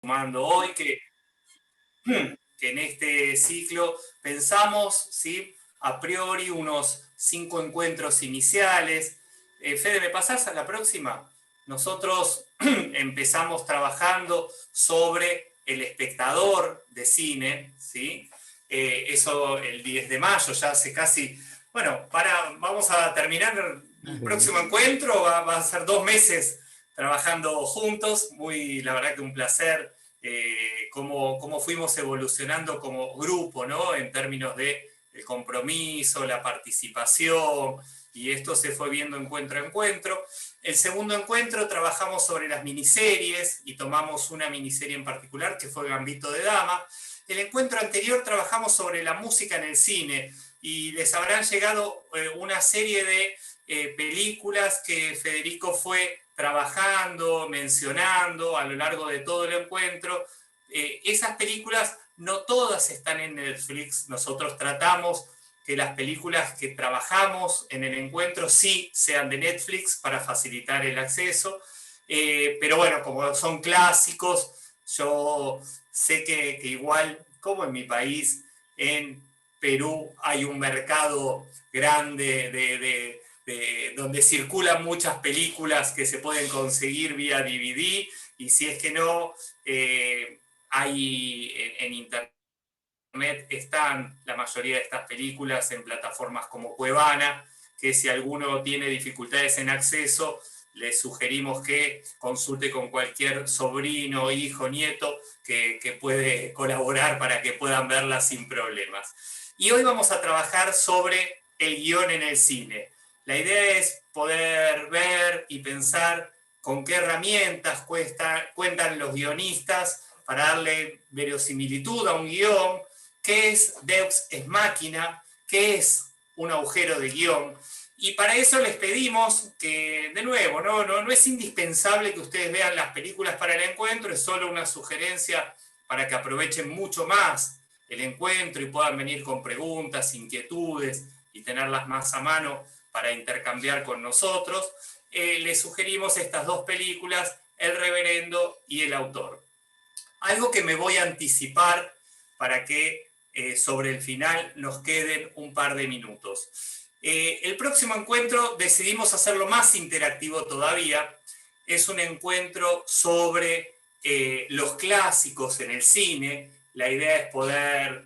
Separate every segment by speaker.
Speaker 1: Sumando hoy, que en este ciclo pensamos, ¿sí?, a priori unos 5 encuentros iniciales. Fede, ¿me pasás a la próxima? Nosotros empezamos trabajando sobre el espectador de cine, ¿sí? Eso el 10 de mayo, ya hace casi... Bueno, vamos a terminar el próximo encuentro, va a ser 2 meses trabajando juntos, la verdad que un placer cómo fuimos evolucionando como grupo, ¿no? En términos de el compromiso, la participación, y esto se fue viendo encuentro a encuentro. El segundo encuentro trabajamos sobre las miniseries y tomamos una miniserie en particular que fue Gambito de Dama. El encuentro anterior trabajamos sobre la música en el cine y les habrán llegado una serie de películas que Federico fue trabajando, mencionando a lo largo de todo el encuentro. Esas películas no todas están en Netflix. Nosotros tratamos que las películas que trabajamos en el encuentro sí sean de Netflix para facilitar el acceso. Pero bueno, como son clásicos, yo sé que igual, como en mi país, en Perú hay un mercado grande donde circulan muchas películas que se pueden conseguir vía DVD, y si es que no, hay en internet están la mayoría de estas películas en plataformas como Cuevana, que si alguno tiene dificultades en acceso, les sugerimos que consulte con cualquier sobrino, hijo, nieto, que puede colaborar para que puedan verla sin problemas. Y hoy vamos a trabajar sobre el guión en el cine. La idea es poder ver y pensar con qué herramientas cuentan los guionistas para darle verosimilitud a un guión, qué es Deus ex machina, qué es un agujero de guión. Y para eso les pedimos que, de nuevo, no es indispensable que ustedes vean las películas para el encuentro, es solo una sugerencia para que aprovechen mucho más el encuentro y puedan venir con preguntas, inquietudes y tenerlas más a mano para intercambiar con nosotros. Les sugerimos estas dos películas, El Reverendo y El Autor. Algo que me voy a anticipar para que sobre el final nos queden un par de minutos. El próximo encuentro decidimos hacerlo más interactivo todavía. Es un encuentro sobre los clásicos en el cine. La idea es poder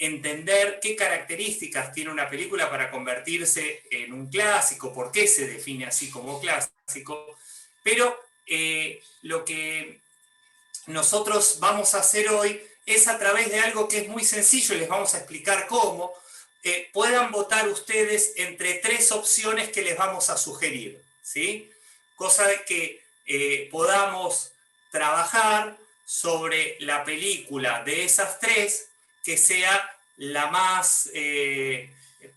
Speaker 1: entender qué características tiene una película para convertirse en un clásico, por qué se define así como clásico. Pero lo que nosotros vamos a hacer hoy es a través de algo que es muy sencillo y les vamos a explicar cómo. Puedan votar ustedes entre 3 opciones que les vamos a sugerir, ¿sí? Cosa de que podamos trabajar sobre la película de esas 3 que sea la más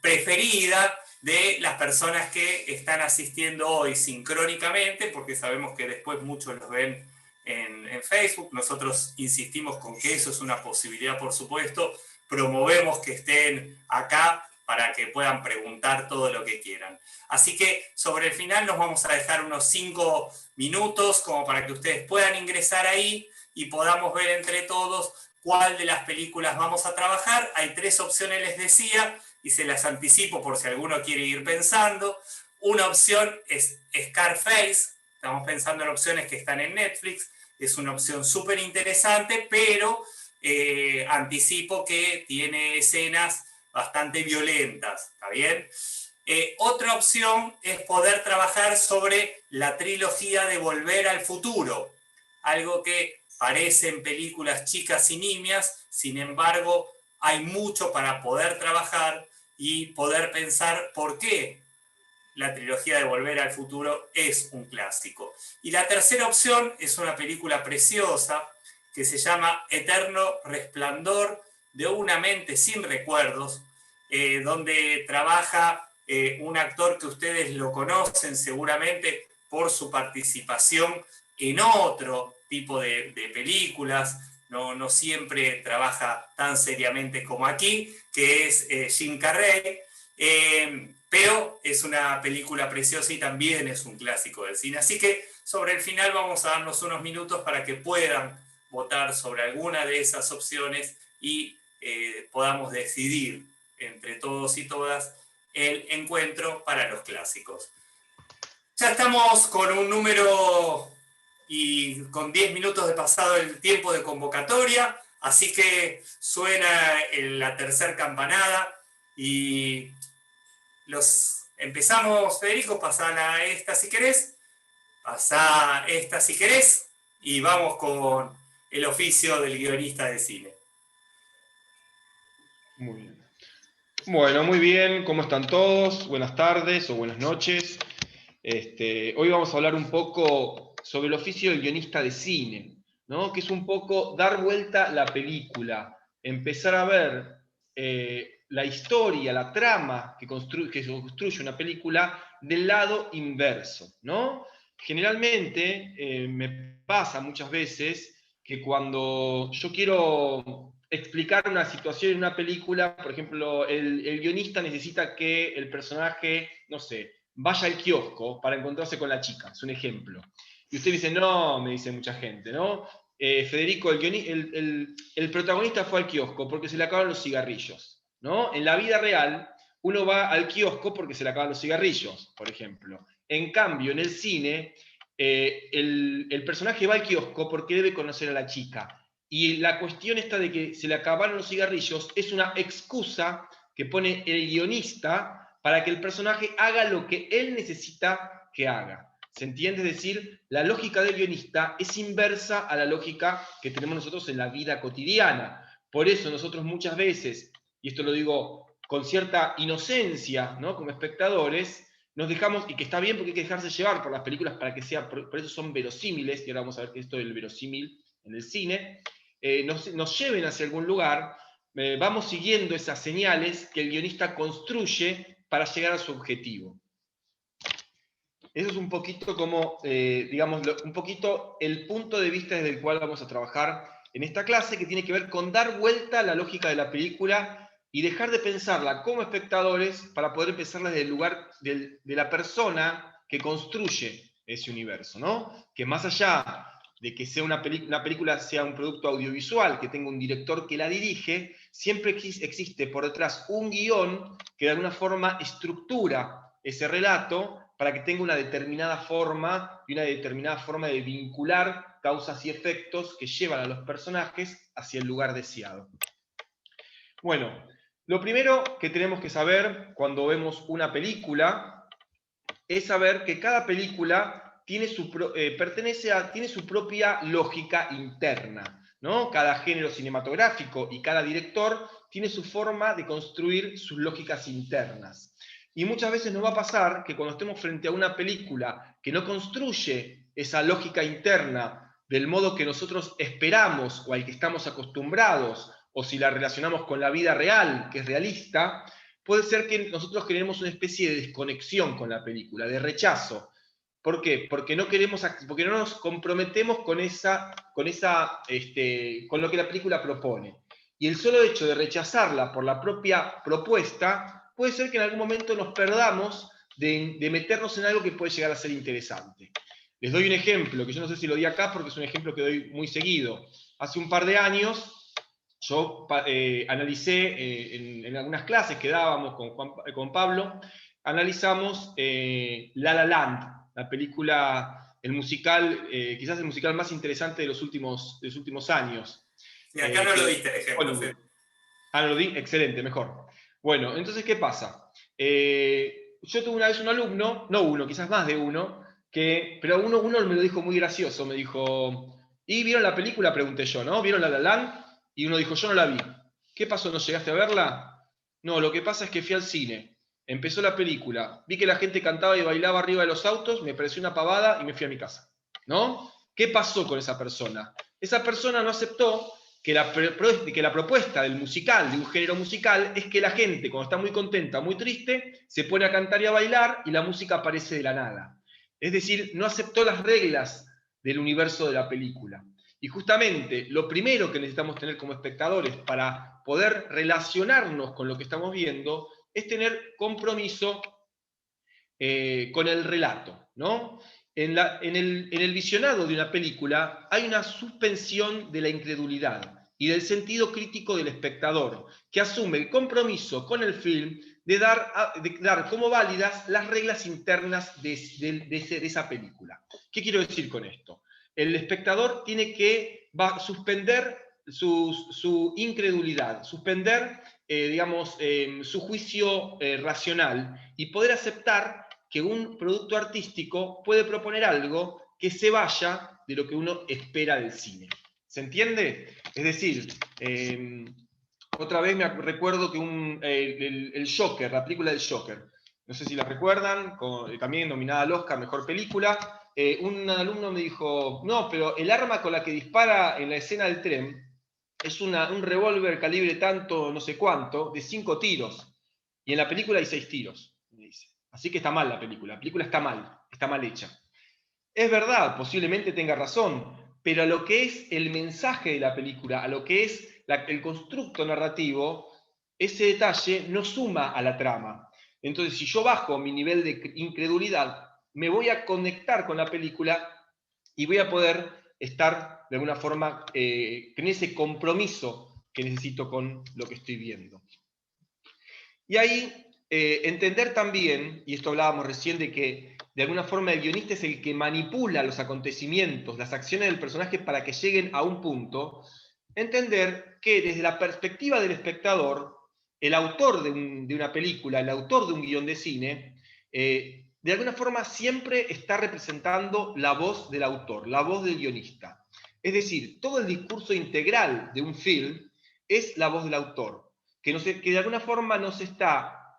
Speaker 1: preferida de las personas que están asistiendo hoy sincrónicamente, porque sabemos que después muchos los ven en Facebook. Nosotros insistimos con que eso es una posibilidad, por supuesto. Promovemos que estén acá para que puedan preguntar todo lo que quieran. Así que sobre el final nos vamos a dejar unos 5 minutos como para que ustedes puedan ingresar ahí y podamos ver entre todos cuál de las películas vamos a trabajar. Hay 3 opciones, les decía, y se las anticipo por si alguno quiere ir pensando. Una opción es Scarface. Estamos pensando en opciones que están en Netflix. Es una opción súper interesante, pero anticipo que tiene escenas bastante violentas, ¿está bien? Otra opción es poder trabajar sobre la trilogía de Volver al Futuro, algo que parece en películas chicas y nimias, sin embargo, hay mucho para poder trabajar y poder pensar por qué la trilogía de Volver al Futuro es un clásico. Y la tercera opción es una película preciosa que se llama Eterno Resplandor de una mente sin recuerdos, donde trabaja un actor que ustedes lo conocen seguramente por su participación en otro tipo de películas. No siempre trabaja tan seriamente como aquí, que es Jim Carrey. Pero es una película preciosa y también es un clásico del cine. Así que sobre el final vamos a darnos unos minutos para que puedan votar sobre alguna de esas opciones y podamos decidir entre todos y todas el encuentro para los clásicos. Ya estamos con un número y con 10 minutos de pasado el tiempo de convocatoria, así que suena la tercera campanada y empezamos. Federico, pasá a esta si querés, pasá esta si querés, y vamos con el oficio del guionista de cine.
Speaker 2: Muy bien. Bueno, muy bien, ¿cómo están todos? Buenas tardes o buenas noches. Hoy vamos a hablar un poco sobre el oficio del guionista de cine, ¿no? Que es un poco dar vuelta la película, empezar a ver la historia, la trama que construye una película del lado inverso, ¿no? Generalmente me pasa muchas veces que cuando yo quiero explicar una situación en una película, por ejemplo, el guionista necesita que el personaje, no sé, vaya al kiosco para encontrarse con la chica, es un ejemplo. Y usted dice, no, me dice mucha gente, ¿no? Federico, el protagonista fue al kiosco porque se le acaban los cigarrillos, ¿no? En la vida real, uno va al kiosco porque se le acaban los cigarrillos, por ejemplo. En cambio, en el cine, el personaje va al kiosco porque debe conocer a la chica. Y la cuestión esta de que se le acabaron los cigarrillos es una excusa que pone el guionista para que el personaje haga lo que él necesita que haga. ¿Se entiende? Es decir, la lógica del guionista es inversa a la lógica que tenemos nosotros en la vida cotidiana. Por eso nosotros muchas veces, y esto lo digo con cierta inocencia, ¿no? Como espectadores, nos dejamos, y que está bien porque hay que dejarse llevar por las películas para que sea, por eso son verosímiles, y ahora vamos a ver que esto del verosímil en el cine, nos lleven hacia algún lugar, vamos siguiendo esas señales que el guionista construye para llegar a su objetivo. Eso es un poquito como, digamos, un poquito el punto de vista desde el cual vamos a trabajar en esta clase, que tiene que ver con dar vuelta a la lógica de la película y dejar de pensarla como espectadores para poder pensarla desde el lugar de la persona que construye ese universo, ¿no? Que más allá de que sea una película sea un producto audiovisual, que tenga un director que la dirige, siempre existe por detrás un guión que de alguna forma estructura ese relato para que tenga una determinada forma y una determinada forma de vincular causas y efectos que llevan a los personajes hacia el lugar deseado. Bueno, lo primero que tenemos que saber cuando vemos una película es saber que cada película tiene tiene su propia lógica interna, ¿no? Cada género cinematográfico y cada director tiene su forma de construir sus lógicas internas. Y muchas veces nos va a pasar que cuando estemos frente a una película que no construye esa lógica interna del modo que nosotros esperamos o al que estamos acostumbrados, o si la relacionamos con la vida real, que es realista, puede ser que nosotros generemos una especie de desconexión con la película, de rechazo. ¿Por qué? Porque no nos comprometemos con lo que la película propone. Y el solo hecho de rechazarla por la propia propuesta puede ser que en algún momento nos perdamos de meternos en algo que puede llegar a ser interesante. Les doy un ejemplo, que yo no sé si lo di acá porque es un ejemplo que doy muy seguido. Hace un par de años yo analicé en algunas clases que dábamos con Pablo, analizamos La La Land, la película, el musical, quizás el musical más interesante de los últimos años.
Speaker 1: Y acá no lo diste el ejemplo, Fede.
Speaker 2: Ah, no lo di, excelente, mejor. Bueno, entonces, ¿qué pasa? Yo tuve una vez un alumno, no uno, quizás más de uno, pero uno me lo dijo muy gracioso, me dijo, ¿y vieron la película? Pregunté yo, ¿no? ¿Vieron La La Land? Y uno dijo, yo no la vi. ¿Qué pasó? ¿No llegaste a verla? No, lo que pasa es que fui al cine. Empezó la película, vi que la gente cantaba y bailaba arriba de los autos, me pareció una pavada y me fui a mi casa. ¿No? ¿Qué pasó con esa persona? Esa persona no aceptó que la propuesta del musical, de un género musical, es que la gente, cuando está muy contenta, muy triste, se pone a cantar y a bailar y la música aparece de la nada. Es decir, no aceptó las reglas del universo de la película. Y justamente lo primero que necesitamos tener como espectadores para poder relacionarnos con lo que estamos viendo es tener compromiso con el relato, ¿no? en el visionado de una película hay una suspensión de la incredulidad y del sentido crítico del espectador, que asume el compromiso con el film de dar como válidas las reglas internas de esa película. ¿Qué quiero decir con esto? El espectador tiene que suspender su incredulidad, suspender, digamos, su juicio racional y poder aceptar que un producto artístico puede proponer algo que se vaya de lo que uno espera del cine. ¿Se entiende? Es decir, otra vez me recuerdo que el Joker, la película del Joker, no sé si la recuerdan, también nominada al Oscar, Mejor Película, un alumno me dijo, no, pero el arma con la que dispara en la escena del tren es un revólver calibre tanto, no sé cuánto, de 5 tiros, y en la película hay 6 tiros, me dice. Así que está mal la película está mal hecha. Es verdad, posiblemente tenga razón, pero a lo que es el mensaje de la película, a lo que es el constructo narrativo, ese detalle no suma a la trama. Entonces, si yo bajo mi nivel de incredulidad, me voy a conectar con la película y voy a poder estar de alguna forma en ese compromiso que necesito con lo que estoy viendo. Y ahí entender también, y esto hablábamos recién de que de alguna forma el guionista es el que manipula los acontecimientos, las acciones del personaje para que lleguen a un punto, entender que desde la perspectiva del espectador, el autor de una película, el autor de un guión de cine, de alguna forma siempre está representando la voz del autor, la voz del guionista. Es decir, todo el discurso integral de un film es la voz del autor, que de alguna forma nos está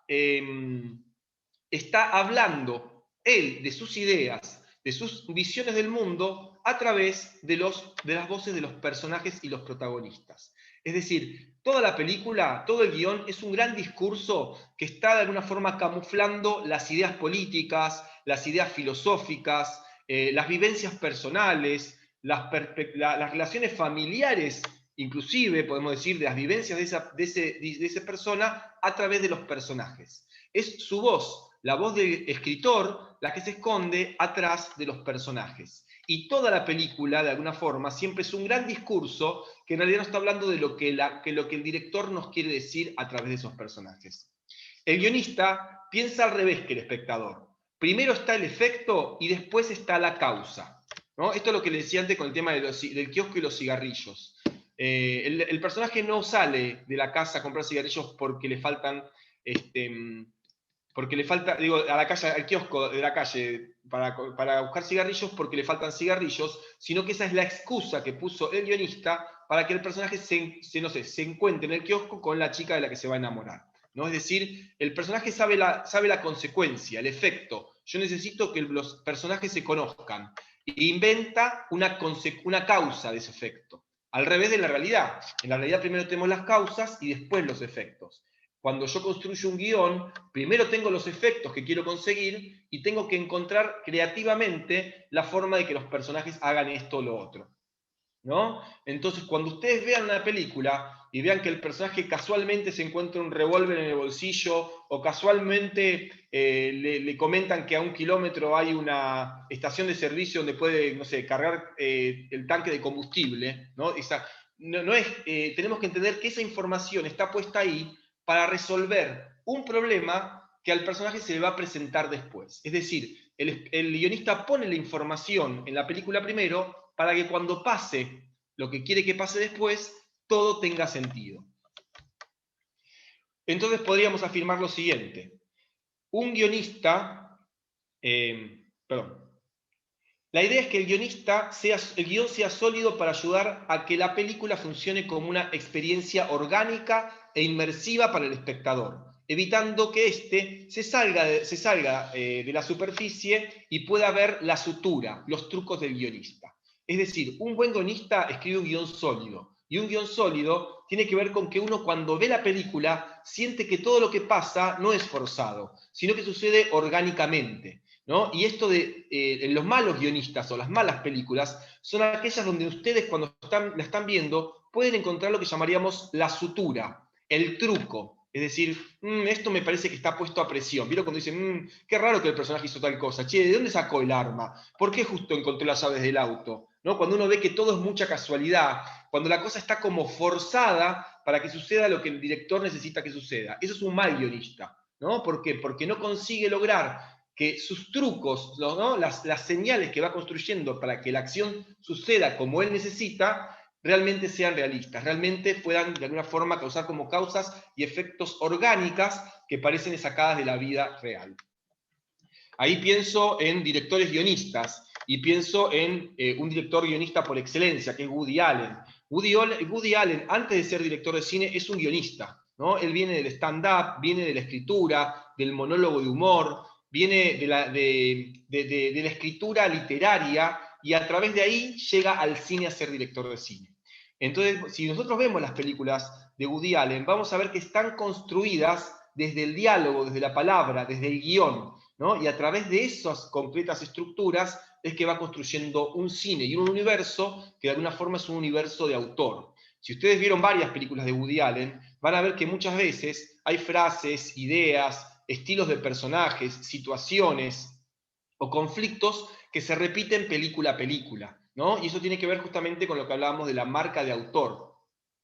Speaker 2: hablando él de sus ideas, de sus visiones del mundo a través de las voces de los personajes y los protagonistas. Es decir, toda la película, todo el guión es un gran discurso que está de alguna forma camuflando las ideas políticas, las ideas filosóficas, las vivencias personales, las relaciones familiares, inclusive podemos decir de las vivencias de esa persona a través de los personajes. Es su voz, la voz del escritor, la que se esconde atrás de los personajes. Y toda la película, de alguna forma, siempre es un gran discurso que en realidad no está hablando de lo que el director nos quiere decir a través de esos personajes. El guionista piensa al revés que el espectador. Primero está el efecto y después está la causa, ¿no? Esto es lo que le decía antes con el tema del kiosco y los cigarrillos. El personaje no sale de la casa a comprar cigarrillos porque le faltan... porque le falta, digo, a la calle, al kiosco de la calle para buscar cigarrillos porque le faltan cigarrillos, sino que esa es la excusa que puso el guionista para que el personaje se encuentre en el kiosco con la chica de la que se va a enamorar, ¿no? Es decir, el personaje sabe la consecuencia, el efecto. Yo necesito que los personajes se conozcan. E inventa una causa de ese efecto. Al revés de la realidad. En la realidad primero tenemos las causas y después los efectos. Cuando yo construyo un guión, primero tengo los efectos que quiero conseguir y tengo que encontrar creativamente la forma de que los personajes hagan esto o lo otro, ¿no? Entonces, cuando ustedes vean una película y vean que el personaje casualmente se encuentra un revólver en el bolsillo o casualmente le comentan que a 1 kilómetro hay una estación de servicio donde puede, no sé, cargar el tanque de combustible, ¿no? Tenemos que entender que esa información está puesta ahí para resolver un problema que al personaje se le va a presentar después. Es decir, el guionista pone la información en la película primero para que cuando pase lo que quiere que pase después, todo tenga sentido. Entonces podríamos afirmar lo siguiente. Un guionista, la idea es que el guión sea sólido para ayudar a que la película funcione como una experiencia orgánica e inmersiva para el espectador, evitando que éste se salga de la superficie y pueda ver la sutura, los trucos del guionista. Es decir, un buen guionista escribe un guión sólido, y un guión sólido tiene que ver con que uno cuando ve la película siente que todo lo que pasa no es forzado, sino que sucede orgánicamente, ¿no? Y esto de los malos guionistas o las malas películas son aquellas donde ustedes cuando la están viendo pueden encontrar lo que llamaríamos la sutura, el truco, Es decir, esto me parece que está puesto a presión. ¿Vieron cuando dicen, qué raro que el personaje hizo tal cosa? Che, ¿de dónde sacó el arma? ¿Por qué justo encontró las llaves del auto? ¿No? Cuando uno ve que todo es mucha casualidad, cuando la cosa está como forzada para que suceda lo que el director necesita que suceda. Eso es un mal guionista, ¿no? ¿Por qué? Porque no consigue lograr que sus trucos, ¿no? las señales que va construyendo para que la acción suceda como él necesita, realmente sean realistas, realmente puedan de alguna forma causar como causas y efectos orgánicas que parecen sacadas de la vida real. Ahí pienso en directores guionistas y pienso en un director guionista por excelencia, que es Woody Allen. Woody Allen, antes de ser director de cine, es un guionista, ¿no? Él viene del stand-up, viene de la escritura, del monólogo de humor, viene de la escritura literaria y a través de ahí llega al cine a ser director de cine. Entonces, si nosotros vemos las películas de Woody Allen, vamos a ver que están construidas desde el diálogo, desde la palabra, desde el guión, ¿no? Y a través de esas concretas estructuras es que va construyendo un cine y un universo que de alguna forma es un universo de autor. Si ustedes vieron varias películas de Woody Allen, van a ver que muchas veces hay frases, ideas, estilos de personajes, situaciones o conflictos que se repiten película a película, ¿no? Y eso tiene que ver justamente con lo que hablábamos de la marca de autor,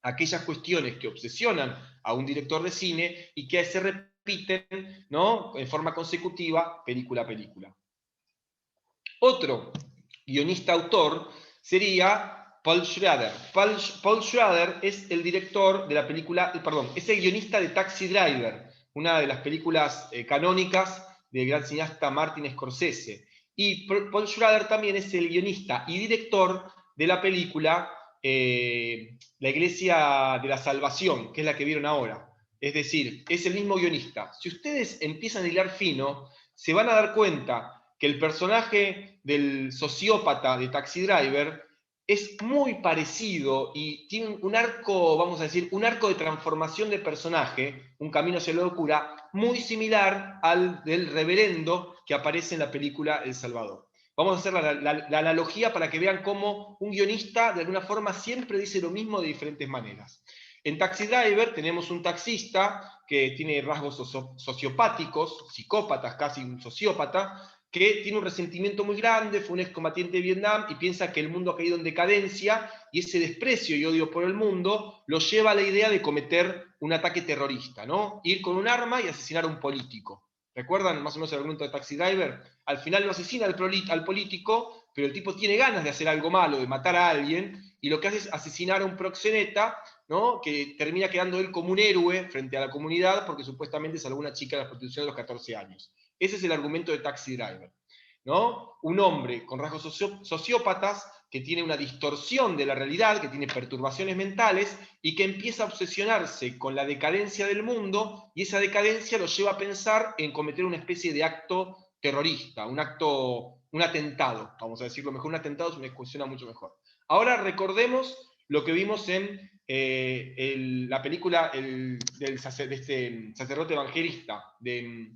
Speaker 2: aquellas cuestiones que obsesionan a un director de cine y que se repiten, ¿no? En forma consecutiva, película a película. Otro guionista autor sería Paul Schrader. Paul Schrader es el director de la película, perdón, es el guionista de Taxi Driver, una de las películas canónicas del gran cineasta Martin Scorsese. Y Paul Schrader también es el guionista y director de la película La Iglesia de la Salvación, que es la que vieron ahora. Es decir, es el mismo guionista. Si ustedes empiezan a hilar fino, se van a dar cuenta que el personaje del sociópata de Taxi Driver es muy parecido y tiene un arco, vamos a decir, un arco de transformación de personaje, un camino hacia la locura, muy similar al del reverendo que aparece en la película El Salvador. Vamos a hacer la analogía para que vean cómo un guionista de alguna forma siempre dice lo mismo de diferentes maneras. En Taxi Driver tenemos un taxista que tiene rasgos sociopáticos, psicópatas, casi un sociópata, que tiene un resentimiento muy grande, fue un excombatiente de Vietnam y piensa que el mundo ha caído en decadencia y ese desprecio y odio por el mundo lo lleva a la idea de cometer un ataque terrorista, ¿no? Ir con un arma y asesinar a un político. ¿Recuerdan más o menos el argumento de Taxi Driver? Al final lo asesina al político, pero el tipo tiene ganas de hacer algo malo, de matar a alguien, y lo que hace es asesinar a un proxeneta, ¿no? Que termina quedando él como un héroe frente a la comunidad porque supuestamente salvó a una chica de la prostitución de los 14 años. Ese es el argumento de Taxi Driver, ¿no? Un hombre con rasgos sociópatas que tiene una distorsión de la realidad, que tiene perturbaciones mentales y que empieza a obsesionarse con la decadencia del mundo y esa decadencia lo lleva a pensar en cometer una especie de acto terrorista, un atentado, vamos a decirlo mejor, un atentado es una expresión mucho mejor. Ahora recordemos lo que vimos en la película de este sacerdote evangelista, de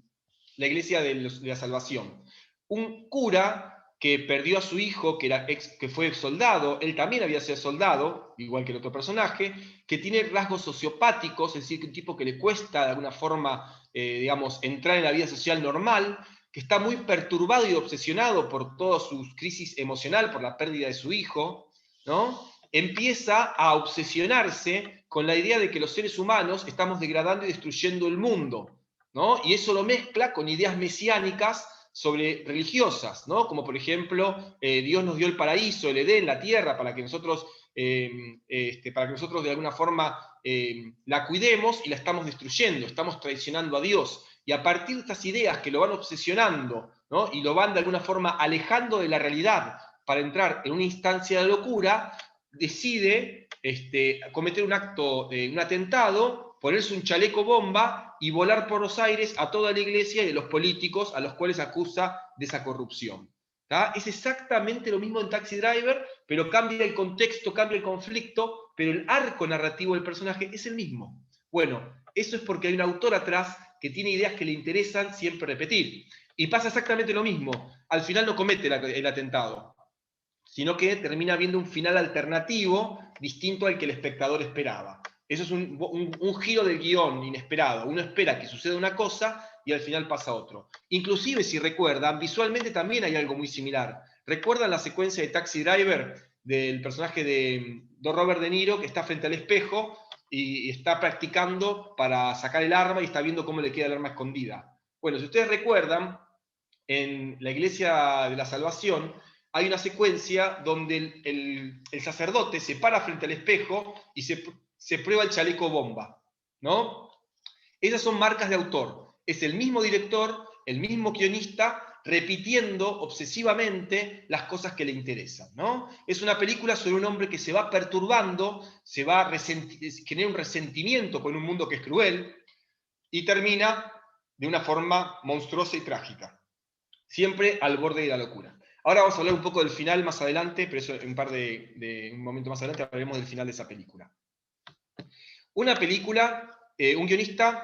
Speaker 2: la Iglesia de la Salvación. Un cura que perdió a su hijo, que fue soldado, él también había sido soldado, igual que el otro personaje, que tiene rasgos sociopáticos, es decir, que un tipo que le cuesta de alguna forma, digamos, entrar en la vida social normal, que está muy perturbado y obsesionado por toda su crisis emocional, por la pérdida de su hijo, ¿no? Empieza a obsesionarse con la idea de que los seres humanos estamos degradando y destruyendo el mundo, ¿no? Y eso lo mezcla con ideas mesiánicas sobre religiosas, ¿no? Como por ejemplo, Dios nos dio el paraíso, el Edén, la tierra, para que nosotros de alguna forma la cuidemos y la estamos destruyendo, estamos traicionando a Dios. Y a partir de estas ideas que lo van obsesionando, ¿no? Y lo van de alguna forma alejando de la realidad para entrar en una instancia de locura, decide cometer un atentado, ponerse un chaleco bomba y volar por los aires a toda la iglesia y a los políticos a los cuales acusa de esa corrupción. ¿Tá? Es exactamente lo mismo en Taxi Driver, pero cambia el contexto, cambia el conflicto, pero el arco narrativo del personaje es el mismo. Bueno, eso es porque hay un autor atrás que tiene ideas que le interesan siempre repetir. Y pasa exactamente lo mismo. Al final no comete el atentado, sino que termina viendo un final alternativo distinto al que el espectador esperaba. Eso es un giro del guión inesperado. Uno espera que suceda una cosa y al final pasa otro. Inclusive, si recuerdan, visualmente también hay algo muy similar. ¿Recuerdan la secuencia de Taxi Driver del personaje de Robert De Niro que está frente al espejo y está practicando para sacar el arma y está viendo cómo le queda el arma escondida? Bueno, si ustedes recuerdan, en la Iglesia de la Salvación hay una secuencia donde el sacerdote se para frente al espejo y se prueba el chaleco bomba, ¿no? Esas son marcas de autor. Es el mismo director, el mismo guionista, repitiendo obsesivamente las cosas que le interesan, ¿no? Es una película sobre un hombre que se va perturbando, genera un resentimiento con un mundo que es cruel y termina de una forma monstruosa y trágica, siempre al borde de la locura. Ahora vamos a hablar un poco del final más adelante, pero eso en un momento más adelante hablaremos del final de esa película. Una película, un guionista,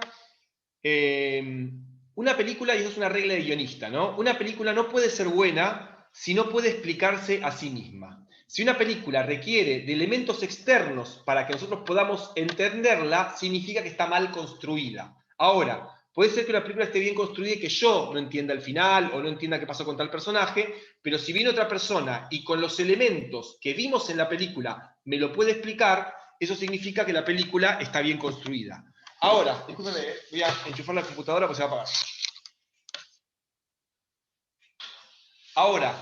Speaker 2: una película, y eso es una regla de guionista, ¿no? Una película no puede ser buena si no puede explicarse a sí misma. Si una película requiere de elementos externos para que nosotros podamos entenderla, significa que está mal construida. Ahora, puede ser que una película esté bien construida y que yo no entienda el final o no entienda qué pasó con tal personaje, pero si viene otra persona y con los elementos que vimos en la película me lo puede explicar, eso significa que la película está bien construida. Ahora, discúlpeme, voy a enchufar la computadora porque se va a apagar. Ahora,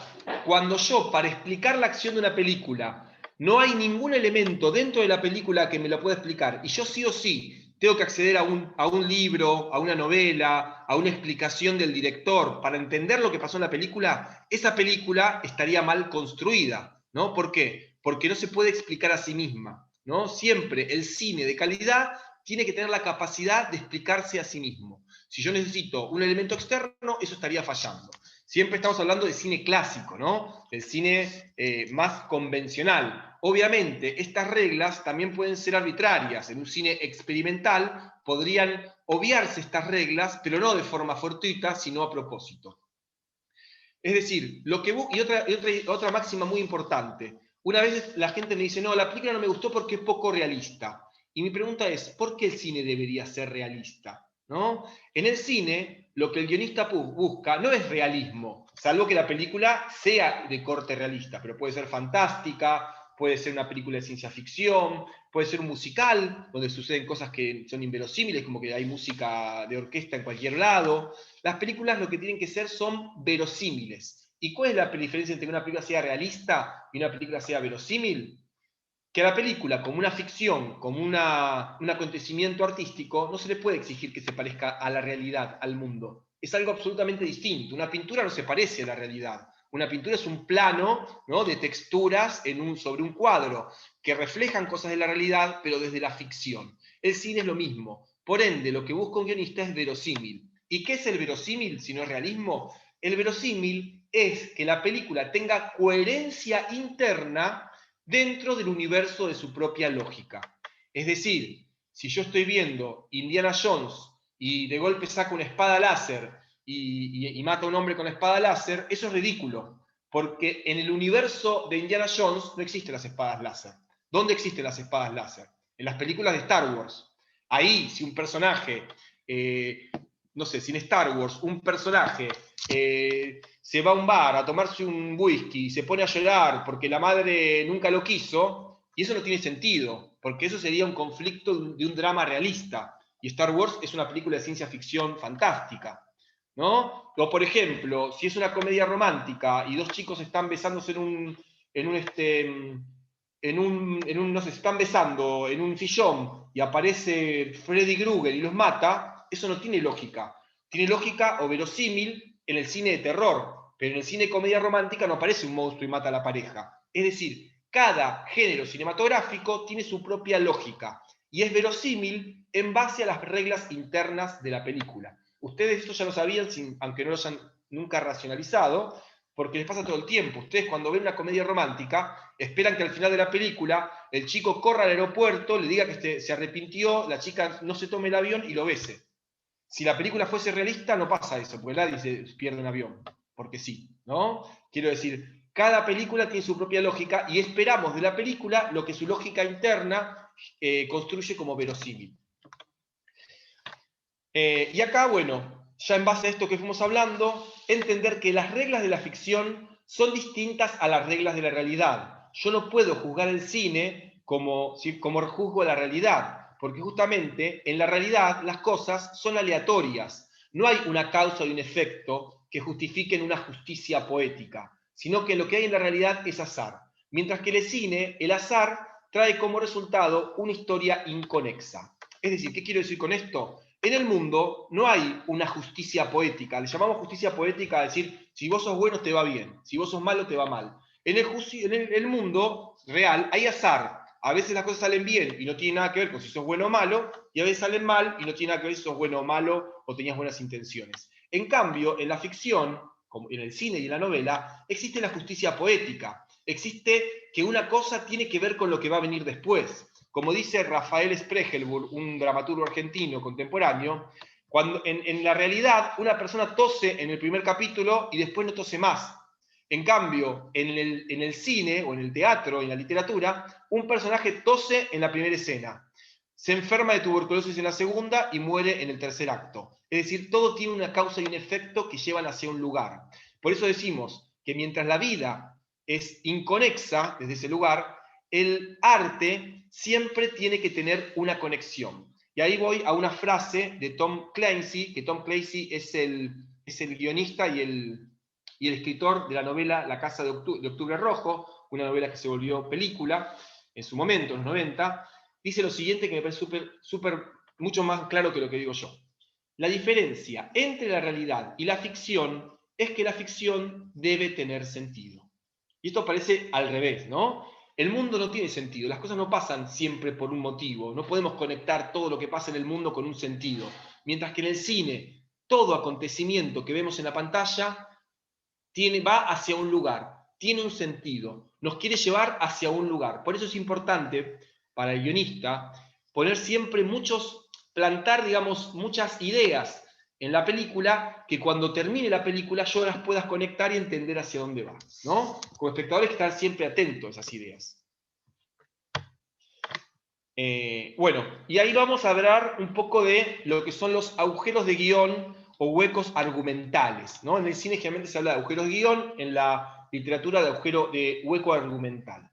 Speaker 2: cuando yo, para explicar la acción de una película, no hay ningún elemento dentro de la película que me lo pueda explicar, y yo sí o sí tengo que acceder a un libro, a una novela, a una explicación del director para entender lo que pasó en la película, esa película estaría mal construida, ¿no? ¿Por qué? Porque no se puede explicar a sí misma, ¿no? Siempre el cine de calidad tiene que tener la capacidad de explicarse a sí mismo. Si yo necesito un elemento externo, eso estaría fallando. Siempre estamos hablando de cine clásico, ¿no? Del cine más convencional. Obviamente, estas reglas también pueden ser arbitrarias. En un cine experimental podrían obviarse estas reglas, pero no de forma fortuita, sino a propósito. Es decir, otra máxima muy importante. Una vez la gente me dice, no, la película no me gustó porque es poco realista. Y mi pregunta es, ¿por qué el cine debería ser realista? ¿No? En el cine, lo que el guionista busca no es realismo, salvo que la película sea de corte realista, pero puede ser fantástica, puede ser una película de ciencia ficción, puede ser un musical, donde suceden cosas que son inverosímiles, como que hay música de orquesta en cualquier lado. Las películas lo que tienen que ser son verosímiles. ¿Y cuál es la diferencia entre que una película sea realista y una película sea verosímil? Que a la película, como una ficción, como un acontecimiento artístico, no se le puede exigir que se parezca a la realidad, al mundo. Es algo absolutamente distinto. Una pintura no se parece a la realidad. Una pintura es un plano, ¿no?, de texturas sobre un cuadro que reflejan cosas de la realidad, pero desde la ficción. El cine es lo mismo. Por ende, lo que busca un guionista es verosímil. ¿Y qué es el verosímil si no es realismo? El verosímil es que la película tenga coherencia interna dentro del universo de su propia lógica. Es decir, si yo estoy viendo Indiana Jones y de golpe saca una espada láser y mata a un hombre con espada láser, eso es ridículo, porque en el universo de Indiana Jones no existen las espadas láser. ¿Dónde existen las espadas láser? En las películas de Star Wars. Ahí, si un personaje, no sé, si en Star Wars un personaje se va a un bar a tomarse un whisky y se pone a llorar porque la madre nunca lo quiso, y eso no tiene sentido, porque eso sería un conflicto de un drama realista. Y Star Wars es una película de ciencia ficción fantástica, ¿no? O por ejemplo, si es una comedia romántica y dos chicos están besándose no sé, se están besando en un sillón y aparece Freddy Krueger y los mata, eso no tiene lógica. Tiene lógica o verosímil en el cine de terror, pero en el cine de comedia romántica no aparece un monstruo y mata a la pareja. Es decir, cada género cinematográfico tiene su propia lógica y es verosímil en base a las reglas internas de la película. Ustedes esto ya lo sabían, aunque no lo hayan nunca racionalizado, porque les pasa todo el tiempo. Ustedes cuando ven una comedia romántica, esperan que al final de la película el chico corra al aeropuerto, le diga que se arrepintió, la chica no se tome el avión y lo bese. Si la película fuese realista, no pasa eso, porque nadie se pierde un avión, porque sí, ¿no? Quiero decir, Cada película tiene su propia lógica y esperamos de la película lo que su lógica interna construye como verosímil. Y acá, bueno, ya en base a esto que fuimos hablando, entender que las reglas de la ficción son distintas a las reglas de la realidad. Yo no puedo juzgar el cine como juzgo la realidad, porque justamente en la realidad las cosas son aleatorias. No hay una causa y un efecto que justifiquen una justicia poética, sino que lo que hay en la realidad es azar. Mientras que en el cine, el azar trae como resultado una historia inconexa. Es decir, ¿qué quiero decir con esto? En el mundo no hay una justicia poética. Le llamamos justicia poética a decir, si vos sos bueno te va bien, si vos sos malo te va mal. En el mundo real hay azar. A veces las cosas salen bien y no tiene nada que ver con si sos bueno o malo, y a veces salen mal y no tiene nada que ver si sos bueno o malo o tenías buenas intenciones. En cambio, en la ficción, como en el cine y en la novela, existe la justicia poética. Existe que una cosa tiene que ver con lo que va a venir después. Como dice Rafael Spregelburg, un dramaturgo argentino contemporáneo, cuando en la realidad una persona tose en el primer capítulo y después no tose más. En cambio, en el cine o en el teatro, en la literatura, un personaje tose en la primera escena, se enferma de tuberculosis en la segunda y muere en el tercer acto. Es decir, todo tiene una causa y un efecto que llevan hacia un lugar. Por eso decimos que mientras la vida es inconexa desde ese lugar, el arte siempre tiene que tener una conexión. Y ahí voy a una frase de Tom Clancy, que Tom Clancy es el guionista y el escritor de la novela La Casa de Octubre Rojo, una novela que se volvió película en su momento, en los 90, dice lo siguiente que me parece mucho más claro que lo que digo yo. La diferencia entre la realidad y la ficción es que la ficción debe tener sentido. Y esto parece al revés, ¿no? El mundo no tiene sentido, las cosas no pasan siempre por un motivo, no podemos conectar todo lo que pasa en el mundo con un sentido. Mientras que en el cine, todo acontecimiento que vemos en la pantalla va hacia un lugar, tiene un sentido, nos quiere llevar hacia un lugar. Por eso es importante para el guionista poner siempre plantar, digamos, muchas ideas en la película, que cuando termine la película yo las puedas conectar y entender hacia dónde va, ¿no? Como espectadores que están siempre atentos a esas ideas. Bueno, y ahí vamos a hablar un poco de lo que son los agujeros de guión o huecos argumentales, ¿no? En el cine generalmente se habla de agujeros de guión, en la literatura de hueco argumental.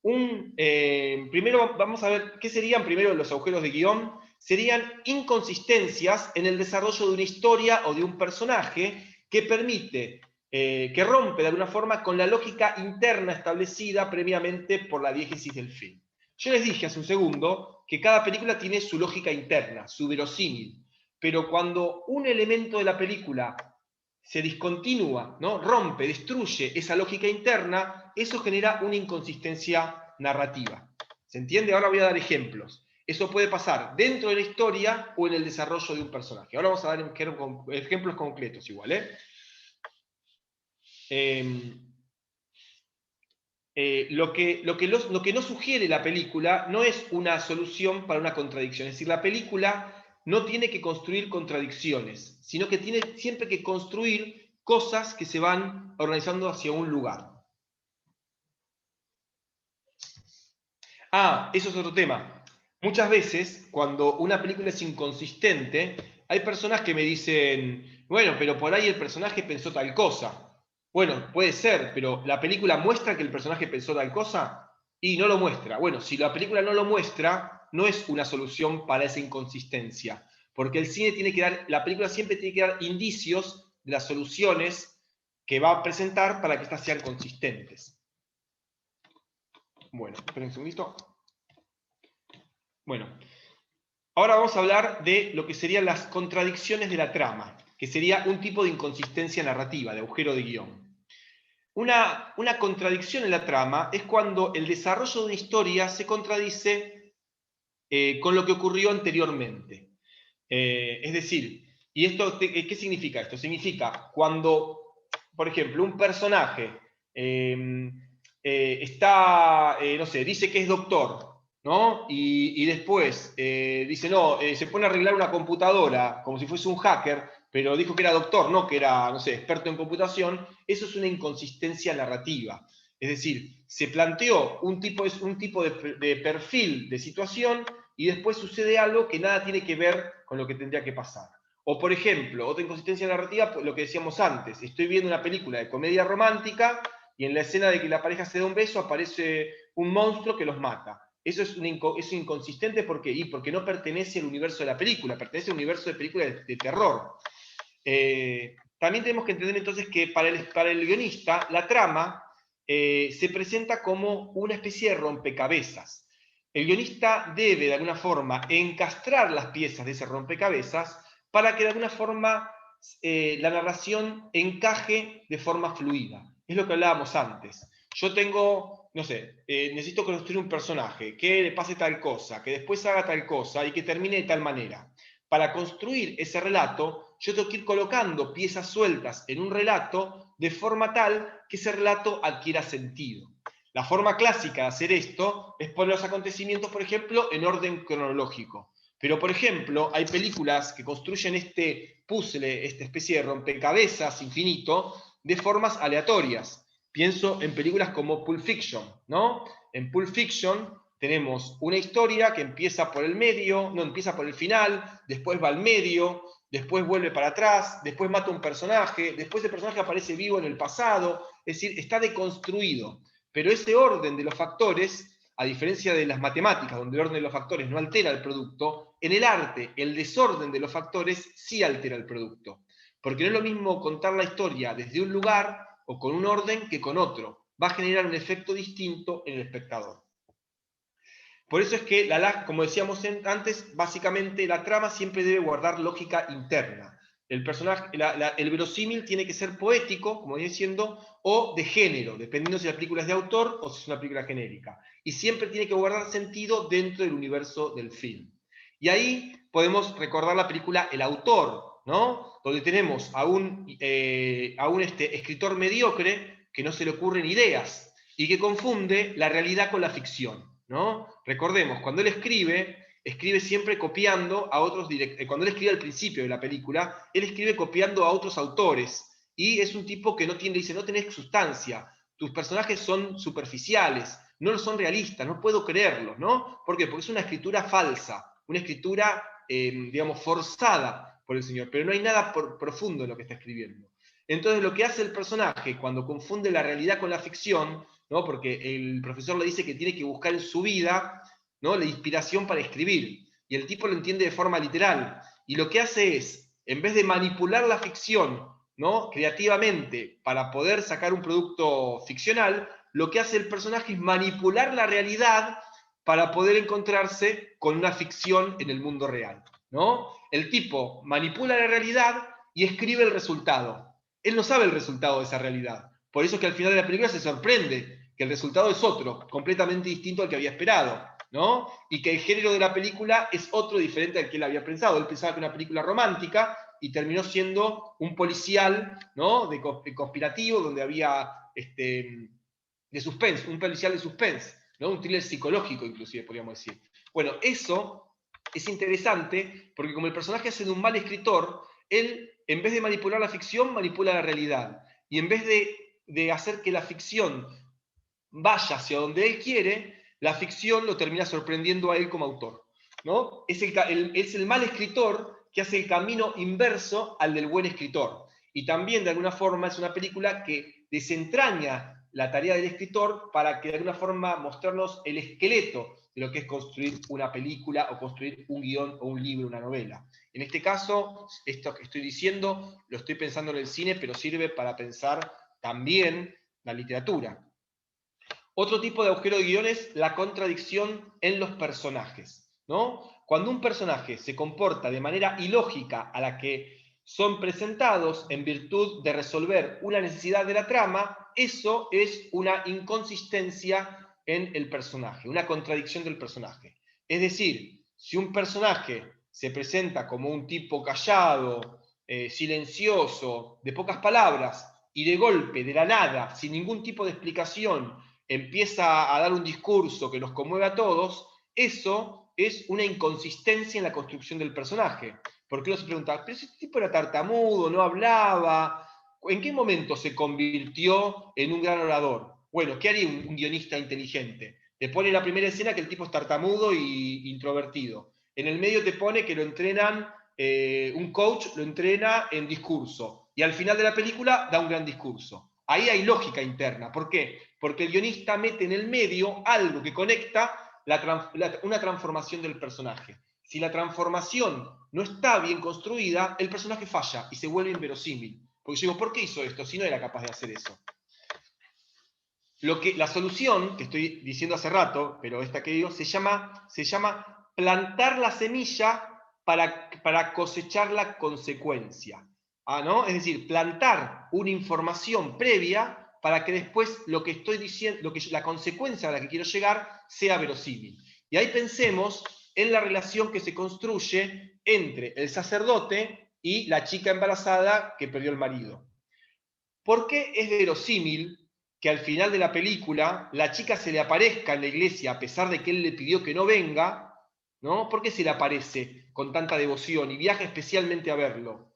Speaker 2: Primero vamos a ver qué serían primero los agujeros de guión. Serían inconsistencias en el desarrollo de una historia o de un personaje que permite, que rompe de alguna forma con la lógica interna establecida previamente por la diégesis del film. Yo les dije hace un segundo que cada película tiene su lógica interna, su verosímil, pero cuando un elemento de la película se discontinúa, ¿no? Rompe, destruye esa lógica interna, eso genera una inconsistencia narrativa. ¿Se entiende? Ahora voy a dar ejemplos. Eso puede pasar dentro de la historia o en el desarrollo de un personaje. Ahora vamos a dar ejemplos concretos igual, lo que no sugiere la película no es una solución para una contradicción. Es decir, la película no tiene que construir contradicciones, sino que tiene siempre que construir cosas que se van organizando hacia un lugar. Eso es otro tema. Muchas veces, cuando una película es inconsistente, hay personas que me dicen, bueno, pero por ahí el personaje pensó tal cosa. Bueno, puede ser, pero ¿la película muestra que el personaje pensó tal cosa? Y no lo muestra. Bueno, si la película no lo muestra, no es una solución para esa inconsistencia. Porque el cine tiene que la película siempre tiene que dar indicios de las soluciones que va a presentar para que éstas sean consistentes. Bueno, esperen un segundito. Bueno, ahora vamos a hablar de lo que serían las contradicciones de la trama, que sería un tipo de inconsistencia narrativa, de agujero de guión. Una contradicción en la trama es cuando el desarrollo de una historia se contradice con lo que ocurrió anteriormente. Es decir, ¿y esto qué significa esto? Significa cuando, por ejemplo, un personaje no sé, dice que es doctor, ¿no? Y después dice, no, se pone a arreglar una computadora como si fuese un hacker pero dijo que era doctor, no que era, no sé, experto en computación. Eso es una inconsistencia narrativa. Es decir, se planteó un tipo de perfil de situación y después sucede algo que nada tiene que ver con lo que tendría que pasar. O, por ejemplo, otra inconsistencia narrativa, lo que decíamos antes, estoy viendo una película de comedia romántica y en la escena de que la pareja se da un beso aparece un monstruo que los mata. Eso es inconsistente, ¿por qué? Porque no pertenece al universo de la película, pertenece al universo de película de terror. También tenemos que entender entonces que para el guionista la trama se presenta como una especie de rompecabezas. El guionista debe de alguna forma encastrar las piezas de ese rompecabezas para que de alguna forma la narración encaje de forma fluida. Es lo que hablábamos antes. Yo tengo, no sé, necesito construir un personaje, que le pase tal cosa, que después haga tal cosa y que termine de tal manera. Para construir ese relato, yo tengo que ir colocando piezas sueltas en un relato de forma tal que ese relato adquiera sentido. La forma clásica de hacer esto es poner los acontecimientos, por ejemplo, en orden cronológico. Pero, por ejemplo, hay películas que construyen este puzzle, esta especie de rompecabezas infinito, de formas aleatorias. Pienso en películas como Pulp Fiction, ¿no? En Pulp Fiction tenemos una historia que empieza por el medio, no, empieza por el final, después va al medio, después vuelve para atrás, después mata a un personaje, después el personaje aparece vivo en el pasado, es decir, está deconstruido. Pero ese orden de los factores, a diferencia de las matemáticas, donde el orden de los factores no altera el producto, en el arte el desorden de los factores sí altera el producto. Porque no es lo mismo contar la historia desde un lugar o con un orden que con otro. Va a generar un efecto distinto en el espectador. Por eso es que, como decíamos antes, básicamente la trama siempre debe guardar lógica interna. El personaje, el verosímil tiene que ser poético, como viene diciendo, o de género, dependiendo si la película es de autor o si es una película genérica. Y siempre tiene que guardar sentido dentro del universo del film. Y ahí podemos recordar la película El Autor, ¿no? Donde tenemos a un escritor mediocre que no se le ocurren ideas y que confunde la realidad con la ficción, ¿no? Recordemos, cuando él escribe siempre copiando a otros directores. Cuando él escribe al principio de la película, él escribe copiando a otros autores. Y es un tipo que dice, no tenés sustancia, tus personajes son superficiales, no son realistas, no puedo creerlos, ¿no? ¿Por qué? Porque es una escritura falsa, una escritura, digamos, forzada por el señor, pero no hay nada profundo en lo que está escribiendo. Entonces, lo que hace el personaje cuando confunde la realidad con la ficción, ¿no? Porque el profesor le dice que tiene que buscar en su vida, ¿no?, la inspiración para escribir, y el tipo lo entiende de forma literal, y lo que hace es, en vez de manipular la ficción, ¿no?, creativamente para poder sacar un producto ficcional, lo que hace el personaje es manipular la realidad para poder encontrarse con una ficción en el mundo real, ¿no? El tipo manipula la realidad y escribe el resultado. Él no sabe el resultado de esa realidad. Por eso es que al final de la película se sorprende que el resultado es otro, completamente distinto al que había esperado, ¿no? Y que el género de la película es otro diferente al que él había pensado. Él pensaba que era una película romántica y terminó siendo un policial, ¿no?, de conspirativo, donde había de suspense, un policial de suspense, ¿no?, un thriller psicológico inclusive, podríamos decir. Bueno, eso es interesante porque como el personaje hace de un mal escritor, él, en vez de manipular la ficción, manipula la realidad. Y en vez de hacer que la ficción vaya hacia donde él quiere, la ficción lo termina sorprendiendo a él como autor, ¿no? Es el mal escritor que hace el camino inverso al del buen escritor. Y también, de alguna forma, es una película que desentraña la tarea del escritor para que, de alguna forma, mostrarnos el esqueleto de lo que es construir una película o construir un guión o un libro, una novela. En este caso, esto que estoy diciendo lo estoy pensando en el cine, pero sirve para pensar también la literatura. Otro tipo de agujero de guión es la contradicción en los personajes, ¿no? Cuando un personaje se comporta de manera ilógica a la que son presentados en virtud de resolver una necesidad de la trama, eso es una inconsistencia en el personaje, una contradicción del personaje. Es decir, si un personaje se presenta como un tipo callado, silencioso, de pocas palabras, y de golpe, de la nada, sin ningún tipo de explicación, empieza a dar un discurso que nos conmueve a todos, eso es una inconsistencia en la construcción del personaje. Porque uno se pregunta, pero si este tipo era tartamudo, no hablaba, ¿en qué momento se convirtió en un gran orador? Bueno, ¿qué haría un guionista inteligente? Te pone en la primera escena que el tipo es tartamudo y introvertido. En el medio te pone que lo entrenan, un coach lo entrena en discurso. Y al final de la película da un gran discurso. Ahí hay lógica interna. ¿Por qué? Porque el guionista mete en el medio algo que conecta una transformación del personaje. Si la transformación no está bien construida, el personaje falla y se vuelve inverosímil. Porque yo digo, ¿por qué hizo esto si no era capaz de hacer eso? La solución, que estoy diciendo hace rato, pero esta que digo, se llama plantar la semilla para cosechar la consecuencia. ¿No? Es decir, plantar una información previa para que después lo que estoy diciendo, la consecuencia a la que quiero llegar sea verosímil. Y ahí pensemos en la relación que se construye entre el sacerdote y la chica embarazada que perdió el marido. ¿Por qué es verosímil que al final de la película la chica se le aparezca en la iglesia a pesar de que él le pidió que no venga? ¿No? ¿Por qué se le aparece con tanta devoción y viaja especialmente a verlo?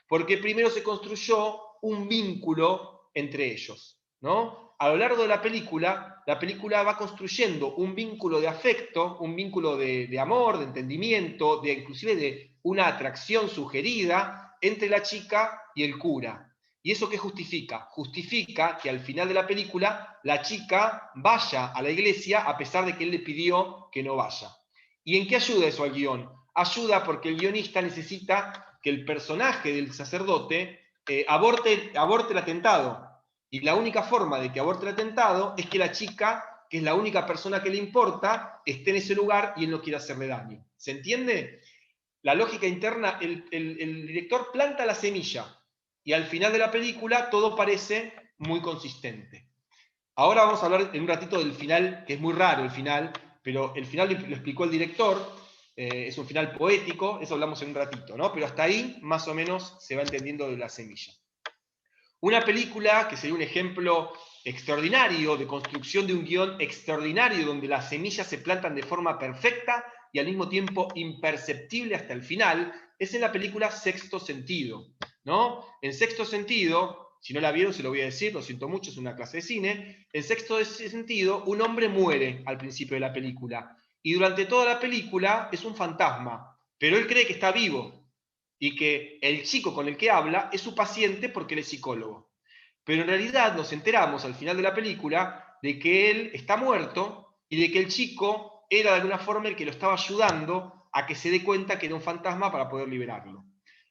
Speaker 2: Porque primero se construyó un vínculo entre ellos, ¿no? A lo largo de la película va construyendo un vínculo de afecto, un vínculo de amor, de entendimiento, inclusive de una atracción sugerida entre la chica y el cura. ¿Y eso qué justifica? Justifica que al final de la película la chica vaya a la iglesia a pesar de que él le pidió que no vaya. ¿Y en qué ayuda eso al guión? Ayuda porque el guionista necesita que el personaje del sacerdote aborte el atentado. Y la única forma de que aborte el atentado es que la chica, que es la única persona que le importa, esté en ese lugar y él no quiera hacerle daño. ¿Se entiende? La lógica interna, el director planta la semilla y al final de la película todo parece muy consistente. Ahora vamos a hablar en un ratito del final, que es muy raro el final, pero el final lo explicó el director, es un final poético, eso hablamos en un ratito, ¿no? Pero hasta ahí más o menos se va entendiendo de la semilla. Una película que sería un ejemplo extraordinario de construcción de un guión extraordinario donde las semillas se plantan de forma perfecta y al mismo tiempo imperceptible hasta el final, es en la película Sexto Sentido, ¿no? En Sexto Sentido, si no la vieron se lo voy a decir, lo siento mucho, es una clase de cine, en Sexto Sentido un hombre muere al principio de la película y durante toda la película es un fantasma, pero él cree que está vivo y que el chico con el que habla es su paciente porque él es psicólogo. Pero en realidad nos enteramos al final de la película de que él está muerto y de que el chico era de alguna forma el que lo estaba ayudando a que se dé cuenta que era un fantasma para poder liberarlo.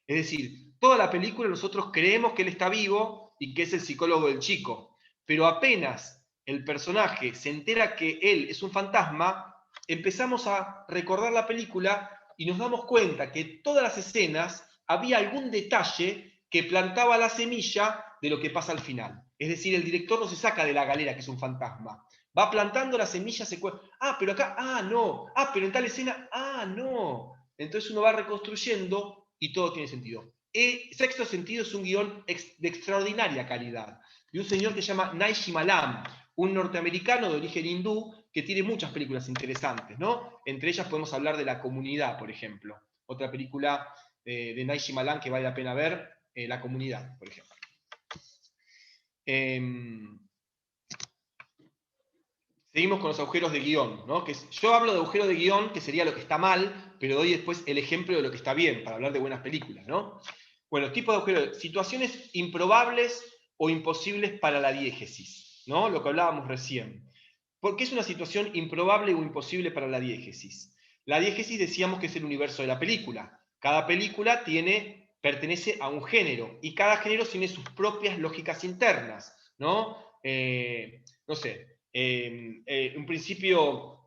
Speaker 2: Es decir, toda la película nosotros creemos que él está vivo y que es el psicólogo del chico, pero apenas el personaje se entera que él es un fantasma, empezamos a recordar la película y nos damos cuenta que en todas las escenas había algún detalle que plantaba la semilla de lo que pasa al final. Es decir, el director no se saca de la galera que es un fantasma. Va plantando la semilla, pero acá, no, pero en tal escena, no. Entonces uno va reconstruyendo y todo tiene sentido. Sexto Sentido es un guión de extraordinaria calidad, de un señor que se llama Night Shyamalan, un norteamericano de origen hindú que tiene muchas películas interesantes, ¿no? Entre ellas podemos hablar de La Comunidad, por ejemplo. Otra película de Night Shyamalan que vale la pena ver, La Comunidad, por ejemplo. Seguimos con los agujeros de guión, ¿no? Yo hablo de agujero de guión, que sería lo que está mal, pero doy después el ejemplo de lo que está bien, para hablar de buenas películas, ¿no? Bueno, tipo de agujero, situaciones improbables o imposibles para la diégesis, ¿no? Lo que hablábamos recién. ¿Por qué es una situación improbable o imposible para la diégesis? La diégesis decíamos que es el universo de la película. Cada película pertenece a un género y cada género tiene sus propias lógicas internas, ¿no? No sé, hay un principio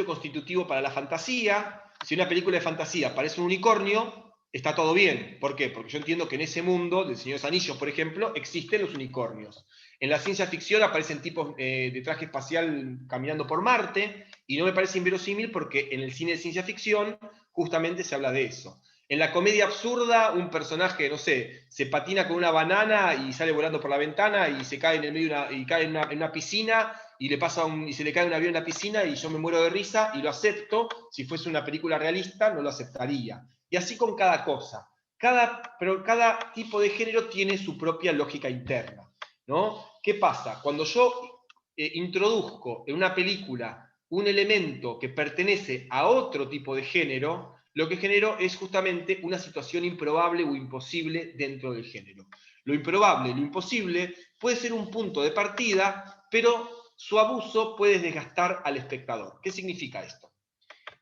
Speaker 2: constitutivo para la fantasía. Si una película de fantasía parece un unicornio, está todo bien. ¿Por qué? Porque yo entiendo que en ese mundo del Señor de los Anillos, por ejemplo, existen los unicornios. En la ciencia ficción aparecen tipos de traje espacial caminando por Marte, y no me parece inverosímil porque en el cine de ciencia ficción justamente se habla de eso. En la comedia absurda, un personaje, no sé, se patina con una banana y sale volando por la ventana y se cae en el medio y cae en una piscina y y se le cae un avión en la piscina y yo me muero de risa y lo acepto. Si fuese una película realista, no lo aceptaría. Y así con cada cosa. Pero cada tipo de género tiene su propia lógica interna, ¿no? ¿Qué pasa? Cuando yo introduzco en una película un elemento que pertenece a otro tipo de género, lo que genero es justamente una situación improbable o imposible dentro del género. Lo improbable, lo imposible, puede ser un punto de partida, pero su abuso puede desgastar al espectador. ¿Qué significa esto?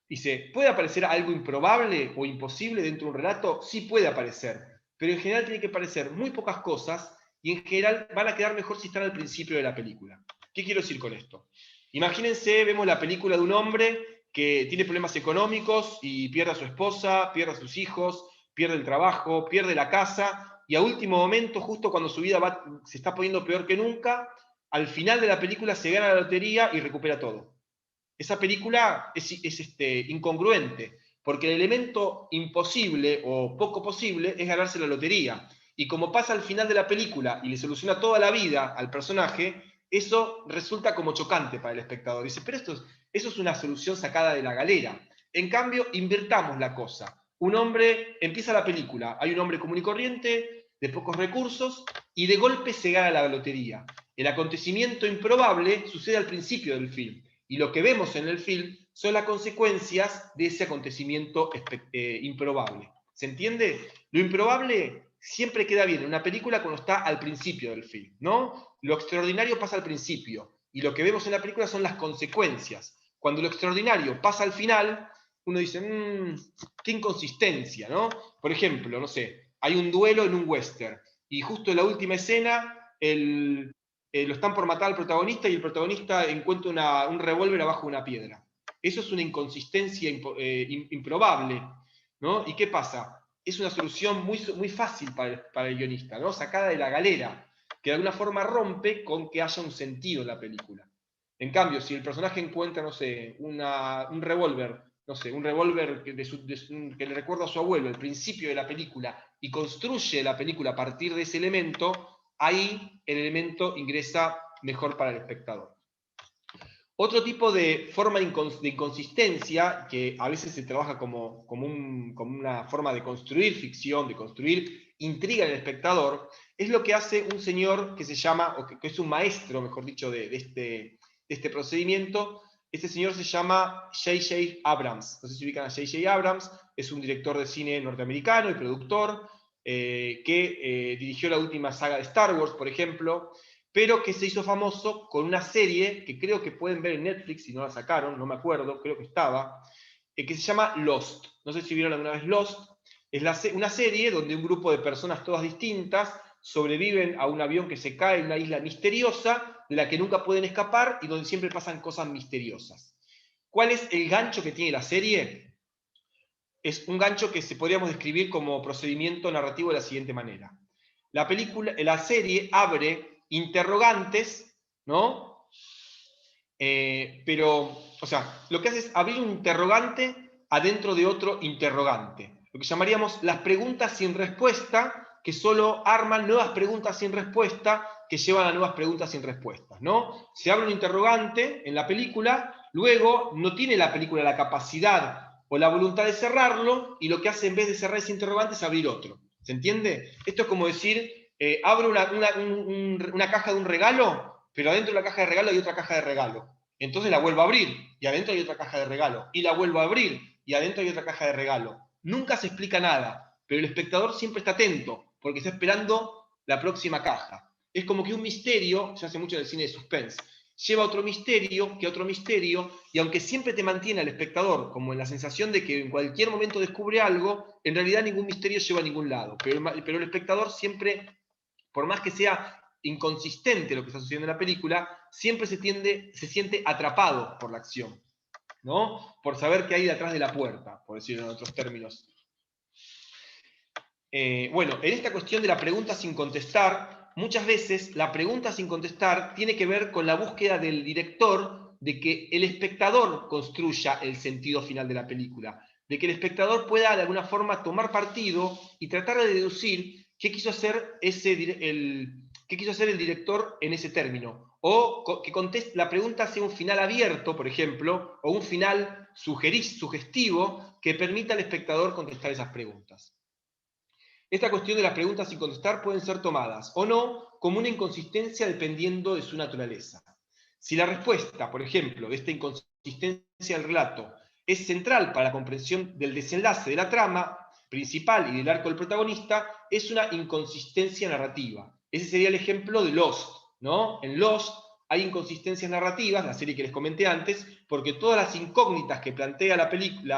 Speaker 2: Dice, ¿puede aparecer algo improbable o imposible dentro de un relato? Sí puede aparecer, pero en general tiene que aparecer muy pocas cosas y en general van a quedar mejor si están al principio de la película. ¿Qué quiero decir con esto? Imagínense, vemos la película de un hombre que tiene problemas económicos y pierde a su esposa, pierde a sus hijos, pierde el trabajo, pierde la casa y a último momento, justo cuando su vida se está poniendo peor que nunca, al final de la película se gana la lotería y recupera todo. Esa película es incongruente, porque el elemento imposible o poco posible es ganarse la lotería. Y como pasa al final de la película y le soluciona toda la vida al personaje, eso resulta como chocante para el espectador. Dice, pero eso es una solución sacada de la galera. En cambio, invirtamos la cosa. Un hombre, empieza la película, hay un hombre común y corriente, de pocos recursos, y de golpe se gana la lotería. El acontecimiento improbable sucede al principio del film. Y lo que vemos en el film son las consecuencias de ese acontecimiento improbable. ¿Se entiende? Lo improbable siempre queda bien en una película cuando está al principio del film, ¿no? Lo extraordinario pasa al principio y lo que vemos en la película son las consecuencias. Cuando lo extraordinario pasa al final, uno dice, qué inconsistencia, ¿no? Por ejemplo, no sé, hay un duelo en un western y justo en la última escena lo están por matar al protagonista y el protagonista encuentra un revólver abajo de una piedra. Eso es una inconsistencia improbable, ¿no? ¿Y qué pasa? Es una solución muy fácil para el guionista, ¿no? Sacada de la galera, que de alguna forma rompe con que haya un sentido en la película. En cambio, si el personaje encuentra, no sé, un revólver, no sé, un revólver que le recuerda a su abuelo al principio de la película y construye la película a partir de ese elemento, ahí el elemento ingresa mejor para el espectador. Otro tipo de forma de inconsistencia, que a veces se trabaja como una forma de construir ficción, de construir intriga en el espectador, es lo que hace un señor que se llama, o que es un maestro, mejor dicho, de este procedimiento. Este señor se llama J.J. Abrams. No sé si ubican a J.J. Abrams, es un director de cine norteamericano y productor, que dirigió la última saga de Star Wars, por ejemplo, pero que se hizo famoso con una serie que creo que pueden ver en Netflix, si no la sacaron, no me acuerdo, creo que estaba, que se llama Lost. No sé si vieron alguna vez Lost. Es una serie donde un grupo de personas todas distintas sobreviven a un avión que se cae en una isla misteriosa, de la que nunca pueden escapar y donde siempre pasan cosas misteriosas. ¿Cuál es el gancho que tiene la serie? Es un gancho que podríamos describir como procedimiento narrativo de la siguiente manera. La serie abre interrogantes, ¿no? Pero, o sea, lo que hace es abrir un interrogante adentro de otro interrogante. Lo que llamaríamos las preguntas sin respuesta, que solo arman nuevas preguntas sin respuesta, que llevan a nuevas preguntas sin respuestas, ¿no? Se abre un interrogante en la película, luego no tiene la película la capacidad o la voluntad de cerrarlo, y lo que hace en vez de cerrar ese interrogante es abrir otro. ¿Se entiende? Esto es como decir, abro una caja de un regalo, pero adentro de la caja de regalo hay otra caja de regalo. Entonces la vuelvo a abrir y adentro hay otra caja de regalo. Y la vuelvo a abrir y adentro hay otra caja de regalo. Nunca se explica nada, pero el espectador siempre está atento porque está esperando la próxima caja. Es como que un misterio, se hace mucho en el cine de suspense, lleva a otro misterio, que otro misterio, y aunque siempre te mantiene al espectador como en la sensación de que en cualquier momento descubre algo, en realidad ningún misterio lleva a ningún lado. Pero el espectador siempre, por más que sea inconsistente lo que está sucediendo en la película, siempre se siente atrapado por la acción, ¿no? Por saber qué hay detrás de la puerta, por decirlo en otros términos. Bueno, en esta cuestión de la pregunta sin contestar, muchas veces la pregunta sin contestar tiene que ver con la búsqueda del director de que el espectador construya el sentido final de la película. de que el espectador pueda de alguna forma tomar partido y tratar de deducir qué quiso hacer qué quiso hacer el director en ese término. O que la pregunta sea un final abierto, por ejemplo, o un final sugestivo que permita al espectador contestar esas preguntas. Esta cuestión de las preguntas sin contestar pueden ser tomadas o no como una inconsistencia dependiendo de su naturaleza. Si la respuesta, por ejemplo, de esta inconsistencia del relato es central para la comprensión del desenlace de la trama principal y del arco del protagonista, es una inconsistencia narrativa. Ese sería el ejemplo de Lost, ¿no? En Lost hay inconsistencias narrativas, la serie que les comenté antes, porque todas las incógnitas que plantea la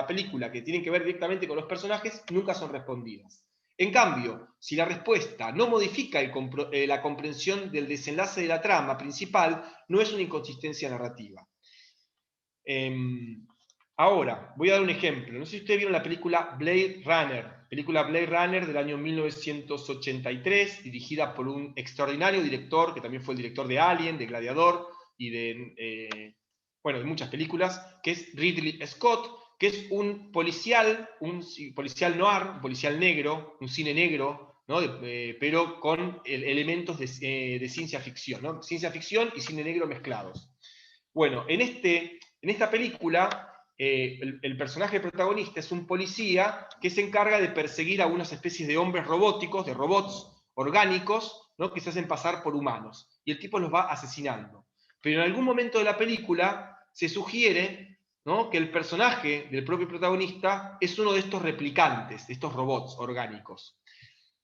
Speaker 2: película que tienen que ver directamente con los personajes nunca son respondidas. En cambio, si la respuesta no modifica la comprensión del desenlace de la trama principal, no es una inconsistencia narrativa. Ahora, voy a dar un ejemplo. No sé si ustedes vieron la película Blade Runner del año 1983, dirigida por un extraordinario director, que también fue el director de Alien, de Gladiador y de muchas películas, que es Ridley Scott, que es un policial noir, un policial negro, un cine negro, ¿no? Pero con elementos de ciencia ficción, ¿no? Ciencia ficción y cine negro mezclados. Bueno, en esta película, el personaje protagonista es un policía que se encarga de perseguir a unas especies de hombres robóticos, de robots orgánicos, ¿no? Que se hacen pasar por humanos. Y el tipo los va asesinando. Pero en algún momento de la película se sugiere, ¿no?, que el personaje del propio protagonista es uno de estos replicantes, de estos robots orgánicos.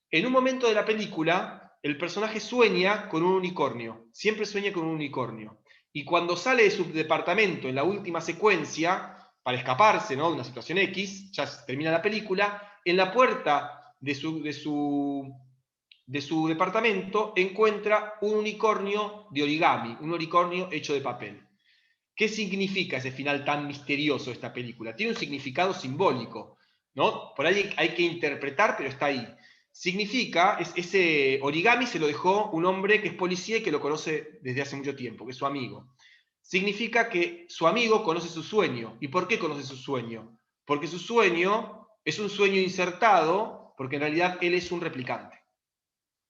Speaker 2: En un momento de la película, el personaje sueña con un unicornio, siempre sueña con un unicornio. Y cuando sale de su departamento en la última secuencia, para escaparse, ¿no?, de una situación X, ya termina la película, en la puerta de su departamento encuentra un unicornio de origami, un unicornio hecho de papel. ¿Qué significa ese final tan misterioso de esta película? Tiene un significado simbólico, ¿no? Por ahí hay que interpretar, pero está ahí. Significa, ese origami se lo dejó un hombre que es policía y que lo conoce desde hace mucho tiempo, que es su amigo. Significa que su amigo conoce su sueño. ¿Y por qué conoce su sueño? Porque su sueño es un sueño insertado, porque en realidad él es un replicante,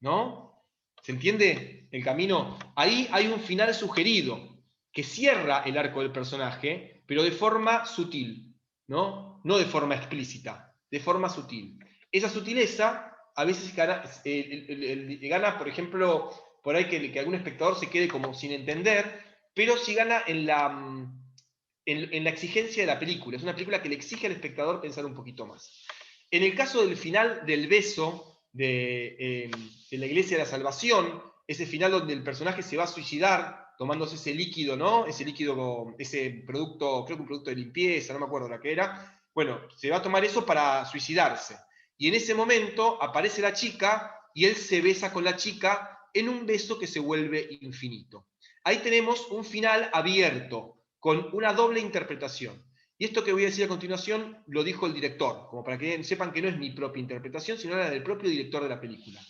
Speaker 2: ¿no? ¿Se entiende el camino? Ahí hay un final sugerido que cierra el arco del personaje, pero de forma sutil, ¿no? No de forma explícita, de forma sutil. Esa sutileza a veces gana, por ejemplo, por ahí que algún espectador se quede como sin entender, pero sí gana en la exigencia de la película. Es una película que le exige al espectador pensar un poquito más. En el caso del final del beso de la Iglesia de la Salvación, ese final donde el personaje se va a suicidar tomándose ese líquido, ¿no? Ese líquido, ese producto, creo que un producto de limpieza, no me acuerdo la que era. Bueno, se va a tomar eso para suicidarse. Y en ese momento aparece la chica y él se besa con la chica en un beso que se vuelve infinito. Ahí tenemos un final abierto, con una doble interpretación. Y esto que voy a decir a continuación lo dijo el director, como para que sepan que no es mi propia interpretación, sino la del propio director de la película.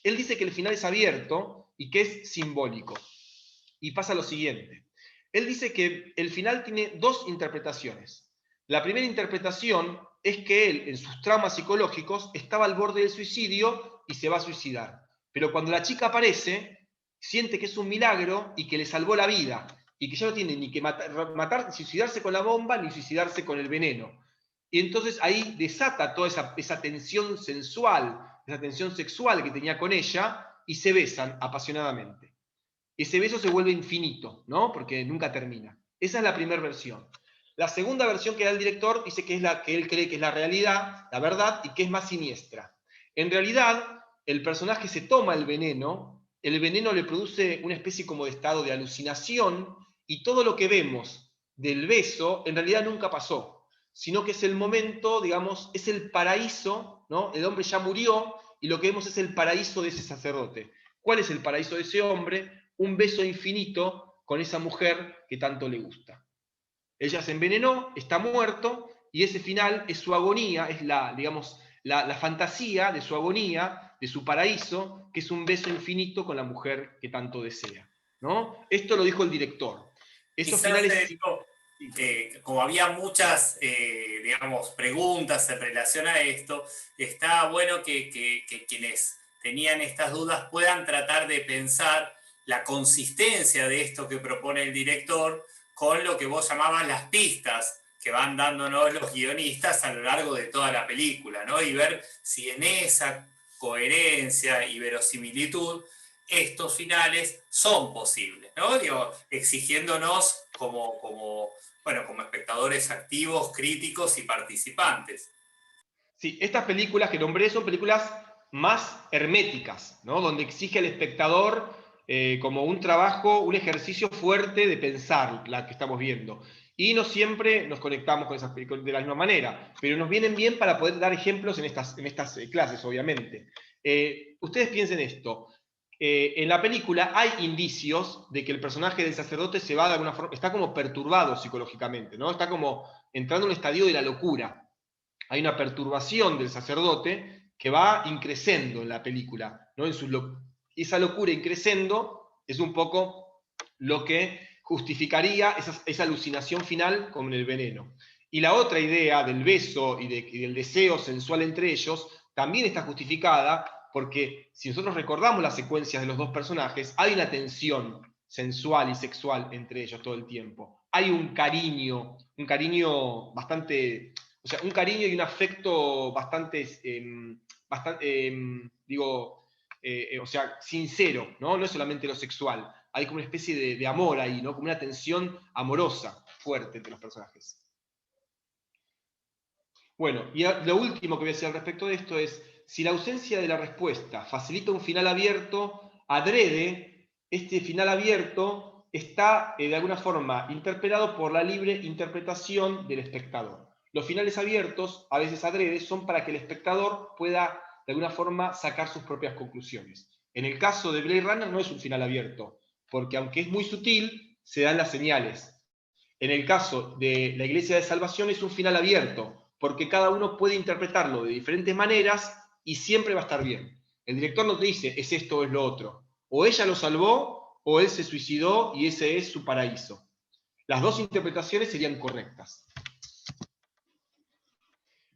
Speaker 2: Él dice que el final es abierto y que es simbólico. Y pasa lo siguiente. Él dice que el final tiene dos interpretaciones. La primera interpretación es que él, en sus traumas psicológicos, estaba al borde del suicidio y se va a suicidar. Pero cuando la chica aparece, siente que es un milagro y que le salvó la vida y que ya no tiene ni que suicidarse con la bomba ni suicidarse con el veneno. Y entonces ahí desata toda esa tensión sensual, esa tensión sexual que tenía con ella y se besan apasionadamente. Ese beso se vuelve infinito, ¿no? Porque nunca termina. Esa es la primera versión. La segunda versión que da el director dice que es la que él cree que es la realidad, la verdad, y que es más siniestra. En realidad, el personaje se toma el veneno le produce una especie como de estado de alucinación, y todo lo que vemos del beso en realidad nunca pasó, sino que es el momento, digamos, es el paraíso, ¿no? El hombre ya murió y lo que vemos es el paraíso de ese sacerdote. ¿Cuál es el paraíso de ese hombre? Un beso infinito con esa mujer que tanto le gusta. Ella se envenenó, está muerto, y ese final es su agonía, es la fantasía de su agonía, de su paraíso, que es un beso infinito con la mujer que tanto desea, ¿no? Esto lo dijo el director. Esos
Speaker 1: Quizás,
Speaker 2: finales...
Speaker 1: como había muchas digamos, preguntas en relación a esto, está bueno que quienes tenían estas dudas puedan tratar de pensar la consistencia de esto que propone el director con lo que vos llamabas las pistas que van dándonos los guionistas a lo largo de toda la película, ¿no? Y ver si en esa coherencia y verosimilitud estos finales son posibles, ¿no? Digo, exigiéndonos como espectadores activos, críticos y participantes.
Speaker 2: Sí, estas películas que nombré son películas más herméticas, ¿no? Donde exige al espectador como un trabajo, un ejercicio fuerte de pensar la que estamos viendo. Y no siempre nos conectamos con esas películas de la misma manera, pero nos vienen bien para poder dar ejemplos en estas clases, obviamente. Ustedes piensen esto. En la película hay indicios de que el personaje del sacerdote se va de alguna forma, está como perturbado psicológicamente, ¿no? Está como entrando en un estadio de la locura. Hay una perturbación del sacerdote que va increciendo en la película, ¿no? Esa locura increciendo es un poco lo que justificaría esa alucinación final con el veneno. Y la otra idea del beso y del deseo sensual entre ellos también está justificada porque si nosotros recordamos las secuencias de los dos personajes, hay una tensión sensual y sexual entre ellos todo el tiempo. Hay un cariño bastante, o sea, un cariño y un afecto bastante, o sea, sincero, ¿no? No es solamente lo sexual, hay como una especie de amor ahí, ¿no? Como una tensión amorosa fuerte entre los personajes. Bueno, y lo último que voy a decir al respecto de esto es, si la ausencia de la respuesta facilita un final abierto, adrede, este final abierto está de alguna forma interpelado por la libre interpretación del espectador. Los finales abiertos, a veces adrede, son para que el espectador pueda de alguna forma sacar sus propias conclusiones. En el caso de Blade Runner no es un final abierto, porque aunque es muy sutil, se dan las señales. En el caso de la Iglesia de Salvación es un final abierto, porque cada uno puede interpretarlo de diferentes maneras y siempre va a estar bien. El director no te dice, es esto o es lo otro. O ella lo salvó, o él se suicidó y ese es su paraíso. Las dos interpretaciones serían correctas.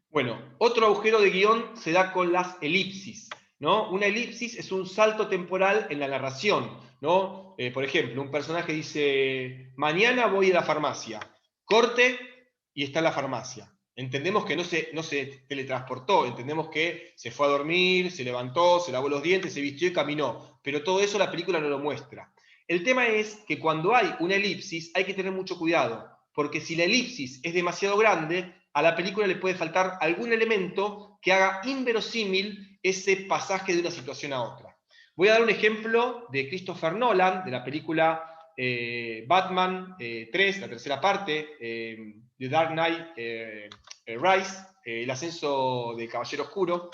Speaker 2: Bueno, otro agujero de guión se da con las elipsis, ¿no? Una elipsis es un salto temporal en la narración, ¿no? Por ejemplo, un personaje dice, mañana voy a la farmacia, corte y está en la farmacia. Entendemos que no se teletransportó, entendemos que se fue a dormir, se levantó, se lavó los dientes, se vistió y caminó, pero todo eso la película no lo muestra. El tema es que cuando hay una elipsis hay que tener mucho cuidado, porque si la elipsis es demasiado grande, a la película le puede faltar algún elemento que haga inverosímil ese pasaje de una situación a otra. Voy a dar un ejemplo de Christopher Nolan, de la película Batman 3, la tercera parte, The Dark Knight Rise, el ascenso del Caballero Oscuro.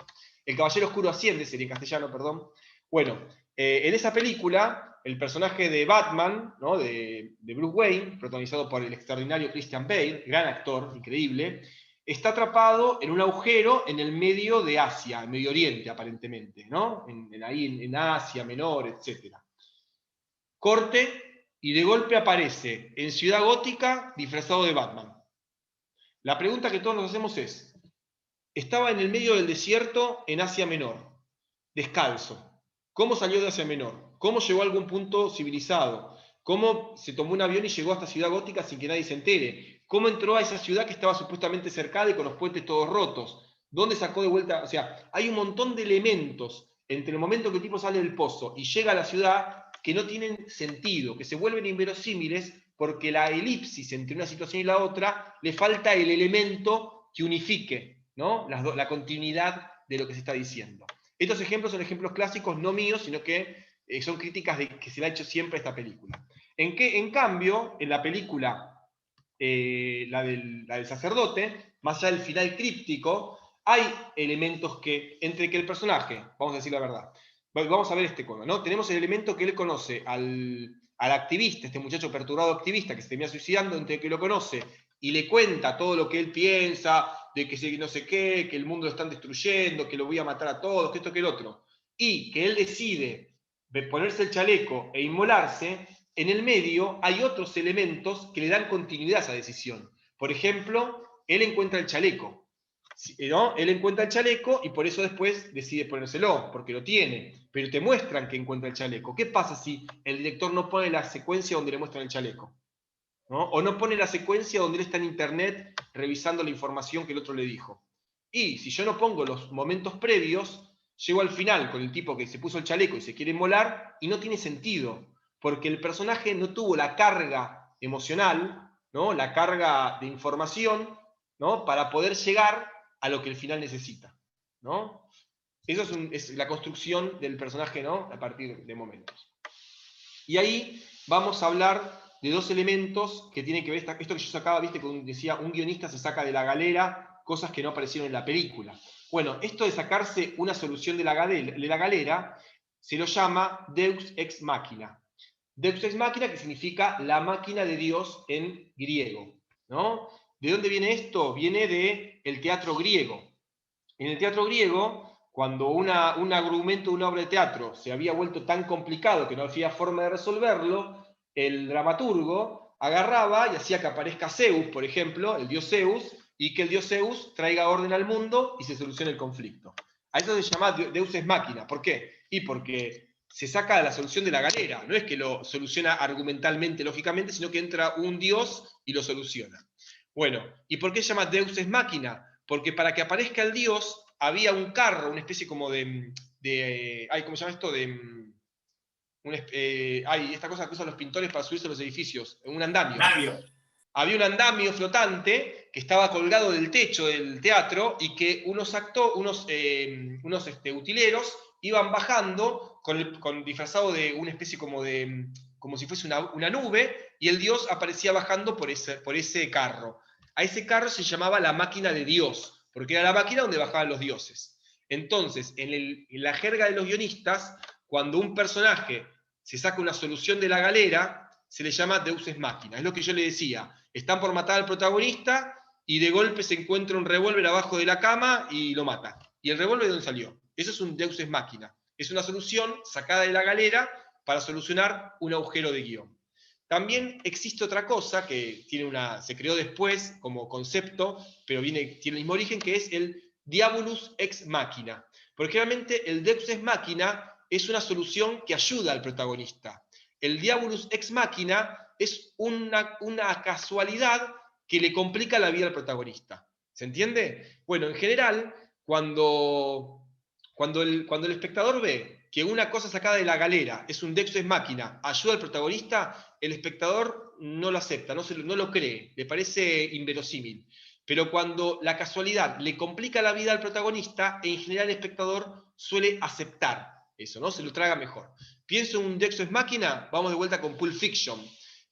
Speaker 2: El Caballero Oscuro asciende, sería en castellano, perdón. Bueno, en esa película, el personaje de Batman, ¿no? de Bruce Wayne, protagonizado por el extraordinario Christian Bale, gran actor, increíble, está atrapado en un agujero en el medio de Asia, en Medio Oriente aparentemente, ¿no? Ahí en Asia Menor, etc. Corte y de golpe aparece en Ciudad Gótica disfrazado de Batman. La pregunta que todos nos hacemos es, estaba en el medio del desierto en Asia Menor, descalzo. ¿Cómo salió de Asia Menor? ¿Cómo llegó a algún punto civilizado? ¿Cómo se tomó un avión y llegó hasta Ciudad Gótica sin que nadie se entere? ¿Cómo entró a esa ciudad que estaba supuestamente cercada y con los puentes todos rotos? ¿Dónde sacó de vuelta? O sea, hay un montón de elementos entre el momento que el tipo sale del pozo y llega a la ciudad que no tienen sentido, que se vuelven inverosímiles porque la elipsis entre una situación y la otra le falta el elemento que unifique, ¿no? La continuidad de lo que se está diciendo. Estos ejemplos son ejemplos clásicos, no míos, sino que son críticas que se le ha hecho siempre a esta película. En cambio, en la película, la del sacerdote, más allá del final críptico, hay elementos que, entre que el personaje, vamos a decir la verdad, vamos a ver este cono, ¿no? Tenemos el elemento que él conoce al activista, este muchacho perturbado activista que se termina suicidando, entre que lo conoce y le cuenta todo lo que él piensa, de que no sé qué, que el mundo lo están destruyendo, que lo voy a matar a todos, que esto, que el otro, y que él decide ponerse el chaleco e inmolarse, en el medio hay otros elementos que le dan continuidad a esa decisión. Por ejemplo, él encuentra el chaleco. ¿No? Él encuentra el chaleco y por eso después decide ponérselo, porque lo tiene, pero te muestran que encuentra el chaleco. ¿Qué pasa si el director no pone la secuencia donde le muestran el chaleco? ¿No? O no pone la secuencia donde él está en internet revisando la información que el otro le dijo. Y si yo no pongo los momentos previos, llego al final con el tipo que se puso el chaleco y se quiere molar y no tiene sentido, porque el personaje no tuvo la carga emocional, ¿no? La carga de información, ¿no? Para poder llegar a lo que el final necesita, ¿no? Eso es la construcción del personaje, ¿no? A partir de momentos. Y ahí vamos a hablar de dos elementos que tienen que ver, esto que yo sacaba, viste, que decía, un guionista se saca de la galera cosas que no aparecieron en la película. Bueno, esto de sacarse una solución de la galera se lo llama Deus ex machina. Deus ex machina, que significa la máquina de Dios en griego, ¿no? ¿De dónde viene esto? Viene del teatro griego. En el teatro griego, cuando un argumento de una obra de teatro se había vuelto tan complicado que no había forma de resolverlo, el dramaturgo agarraba y hacía que aparezca Zeus, por ejemplo, el dios Zeus, y que el dios Zeus traiga orden al mundo y se solucione el conflicto. A eso se llama Deus ex machina. ¿Por qué? Y porque se saca la solución de la galera. No es que lo soluciona argumentalmente, lógicamente, sino que entra un dios y lo soluciona. Bueno, ¿y por qué se llama Deus ex machina? Porque para que aparezca el dios había un carro, una especie como ¿cómo se llama esto? Esta cosa que usan los pintores para subirse a los edificios, un andamio. Había un andamio flotante que estaba colgado del techo del teatro y que unos utileros iban bajando disfrazado de una especie como si fuese una nube, y el dios aparecía bajando por ese carro. A ese carro se llamaba la máquina de Dios, porque era la máquina donde bajaban los dioses. Entonces, en la jerga de los guionistas, cuando un personaje se saca una solución de la galera, se le llama Deus ex machina. Es lo que yo le decía. Están por matar al protagonista y de golpe se encuentra un revólver abajo de la cama y lo mata. ¿Y el revólver de dónde salió? Eso es un Deus ex machina. Es una solución sacada de la galera para solucionar un agujero de guión. También existe otra cosa que se creó después como concepto, pero tiene el mismo origen, que es el Diabolus ex machina. Porque realmente el Deus ex machina es una solución que ayuda al protagonista. El Diabolus ex machina es una casualidad que le complica la vida al protagonista. ¿Se entiende? Bueno, en general, cuando el espectador ve que una cosa sacada de la galera es un Deus ex machina, ayuda al protagonista, el espectador no lo acepta, no lo cree, le parece inverosímil. Pero cuando la casualidad le complica la vida al protagonista, en general el espectador suele aceptar eso, ¿no? Se lo traga mejor. Pienso en un Deus ex machina, vamos de vuelta con Pulp Fiction.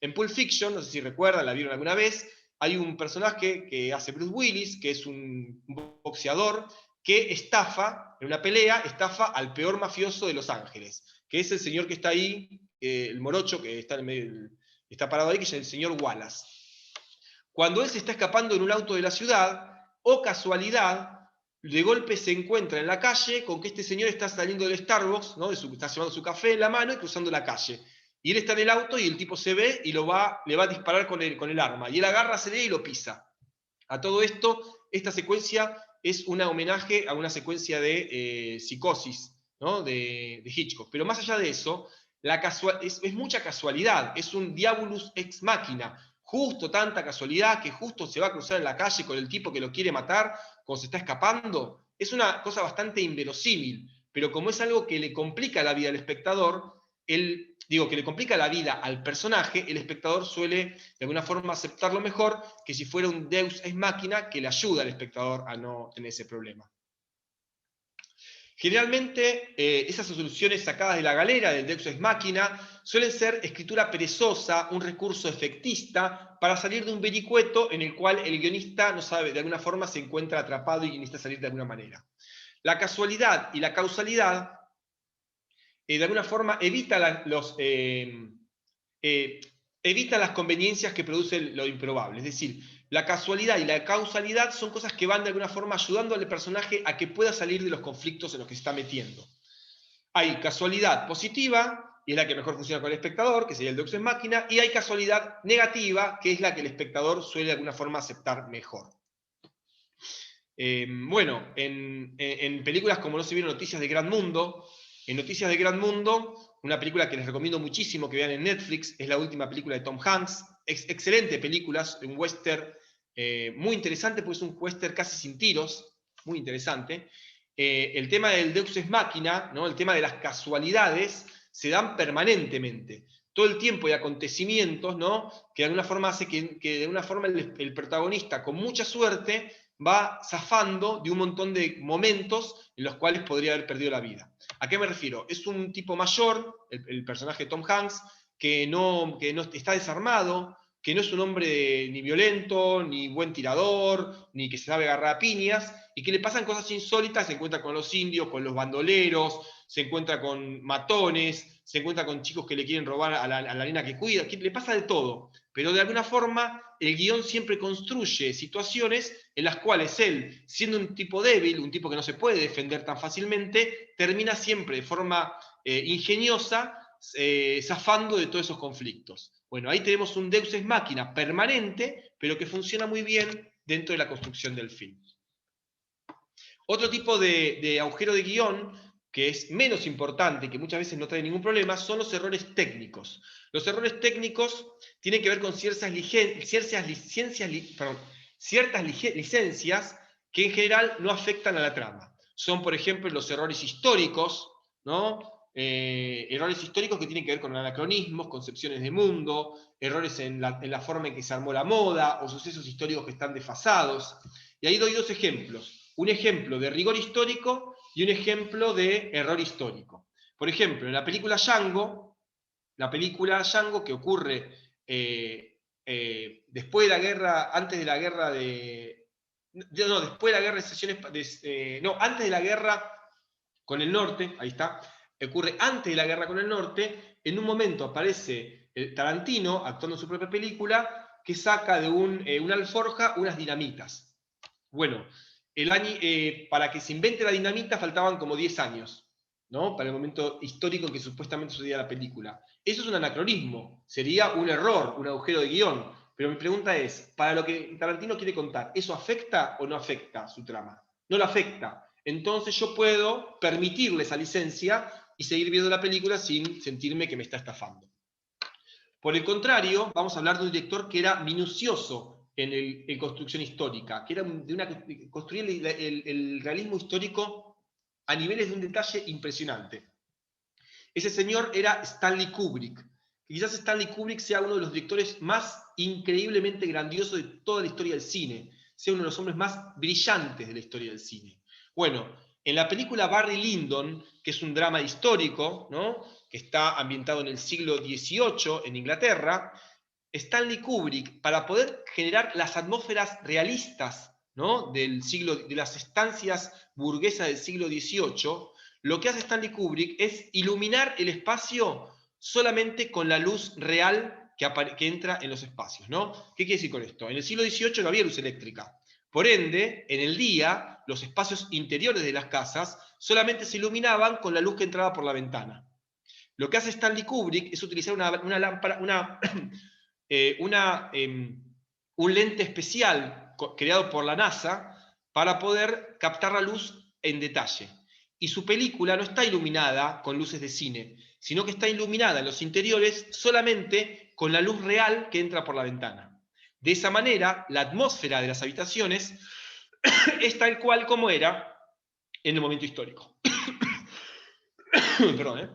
Speaker 2: En Pulp Fiction, no sé si recuerdan, la vieron alguna vez, hay un personaje que hace Bruce Willis, que es un boxeador, que en una pelea, estafa al peor mafioso de Los Ángeles, que es el señor que está ahí, el morocho que está parado ahí, que es el señor Wallace. Cuando él se está escapando en un auto de la ciudad, o casualidad, de golpe se encuentra en la calle con que este señor está saliendo del Starbucks, ¿no? Está llevando su café en la mano y cruzando la calle. Y él está en el auto y el tipo se ve y le va a disparar con el arma. Y él agarra, se ve y lo pisa. A todo esto, esta secuencia es un homenaje a una secuencia de Psicosis, ¿no? de Hitchcock. Pero más allá de eso, es mucha casualidad, es un Diabolus ex machina. Justo tanta casualidad que justo se va a cruzar en la calle con el tipo que lo quiere matar cuando se está escapando. Es una cosa bastante inverosímil, pero como es algo que le complica la vida al espectador, que le complica la vida al personaje, el espectador suele de alguna forma aceptarlo mejor que si fuera un Deus ex machina que le ayuda al espectador a no tener ese problema. Generalmente, esas soluciones sacadas de la galera del Deus ex machina suelen ser escritura perezosa, un recurso efectista para salir de un vericueto en el cual el guionista no sabe, de alguna forma se encuentra atrapado y necesita salir de alguna manera. La casualidad y la causalidad de alguna forma evita las conveniencias que produce lo improbable. Es decir, la casualidad y la causalidad son cosas que van de alguna forma ayudando al personaje a que pueda salir de los conflictos en los que se está metiendo. Hay casualidad positiva, y es la que mejor funciona con el espectador, que sería el Deus ex machina, y hay casualidad negativa, que es la que el espectador suele de alguna forma aceptar mejor. Bueno, en películas como No se vieron Noticias de Gran Mundo, en Noticias de Gran Mundo, una película que les recomiendo muchísimo que vean en Netflix, es la última película de Tom Hanks, excelente película, un western muy interesante, pues es un western casi sin tiros, muy interesante. El tema del Deus Ex Machina, ¿no? El tema de las casualidades, se dan permanentemente. Todo el tiempo hay acontecimientos, ¿no? Que de alguna forma hace que de alguna forma el protagonista, con mucha suerte, va zafando de un montón de momentos en los cuales podría haber perdido la vida. ¿A qué me refiero? Es un tipo mayor, el personaje de Tom Hanks, que no está desarmado, que no es un hombre ni violento, ni buen tirador, ni que se sabe agarrar a piñas, y que le pasan cosas insólitas, se encuentra con los indios, con los bandoleros, se encuentra con matones, se encuentra con chicos que le quieren robar a la nena que cuida, que le pasa de todo. Pero de alguna forma el guión siempre construye situaciones en las cuales él, siendo un tipo débil, un tipo que no se puede defender tan fácilmente, termina siempre de forma ingeniosa zafando de todos esos conflictos. Bueno, ahí tenemos un Deus Ex Machina permanente, pero que funciona muy bien dentro de la construcción del film. Otro tipo de agujero de guión, que es menos importante, que muchas veces no trae ningún problema, son los errores técnicos. Los errores técnicos tienen que ver con ciertas licencias que en general no afectan a la trama. Son, por ejemplo, los errores históricos, ¿no? Errores históricos que tienen que ver con anacronismos, concepciones de mundo, errores en la forma en que se armó la moda, o sucesos históricos que están desfasados. Y ahí doy dos ejemplos. Un ejemplo de rigor histórico y un ejemplo de error histórico. Por ejemplo, en la película Django que ocurre después de la guerra, antes de la guerra no, después de la guerra de sesiones, no, antes de la guerra con el norte, ahí está, ocurre antes de la guerra con el norte, en un momento aparece Tarantino, actuando en su propia película, que saca de una alforja unas dinamitas. Bueno, para que se invente la dinamita faltaban como 10 años, ¿no? Para el momento histórico en que supuestamente sucedía la película. Eso es un anacronismo, sería un error, un agujero de guión. Pero mi pregunta es, para lo que Tarantino quiere contar, ¿eso afecta o no afecta su trama? No lo afecta. Entonces yo puedo permitirle esa licencia y seguir viendo la película sin sentirme que me está estafando. Por el contrario, vamos a hablar de un director que era minucioso en construcción histórica, que era construir el realismo histórico a niveles de un detalle impresionante. Ese señor era Stanley Kubrick. Quizás Stanley Kubrick sea uno de los directores más increíblemente grandiosos de toda la historia del cine, sea uno de los hombres más brillantes de la historia del cine. Bueno, en la película Barry Lyndon, que es un drama histórico, ¿no? Que está ambientado en el siglo XVIII en Inglaterra, Stanley Kubrick, para poder generar las atmósferas realistas, ¿no? de las estancias burguesas del siglo XVIII, lo que hace Stanley Kubrick es iluminar el espacio solamente con la luz real que entra en los espacios, ¿no? ¿Qué quiere decir con esto? En el siglo XVIII no había luz eléctrica. Por ende, en el día, los espacios interiores de las casas solamente se iluminaban con la luz que entraba por la ventana. Lo que hace Stanley Kubrick es utilizar una lámpara, un lente especial creado por la NASA para poder captar la luz en detalle. Y su película no está iluminada con luces de cine, sino que está iluminada en los interiores solamente con la luz real que entra por la ventana. De esa manera, la atmósfera de las habitaciones es tal cual como era en el momento histórico. Perdón, ¿eh?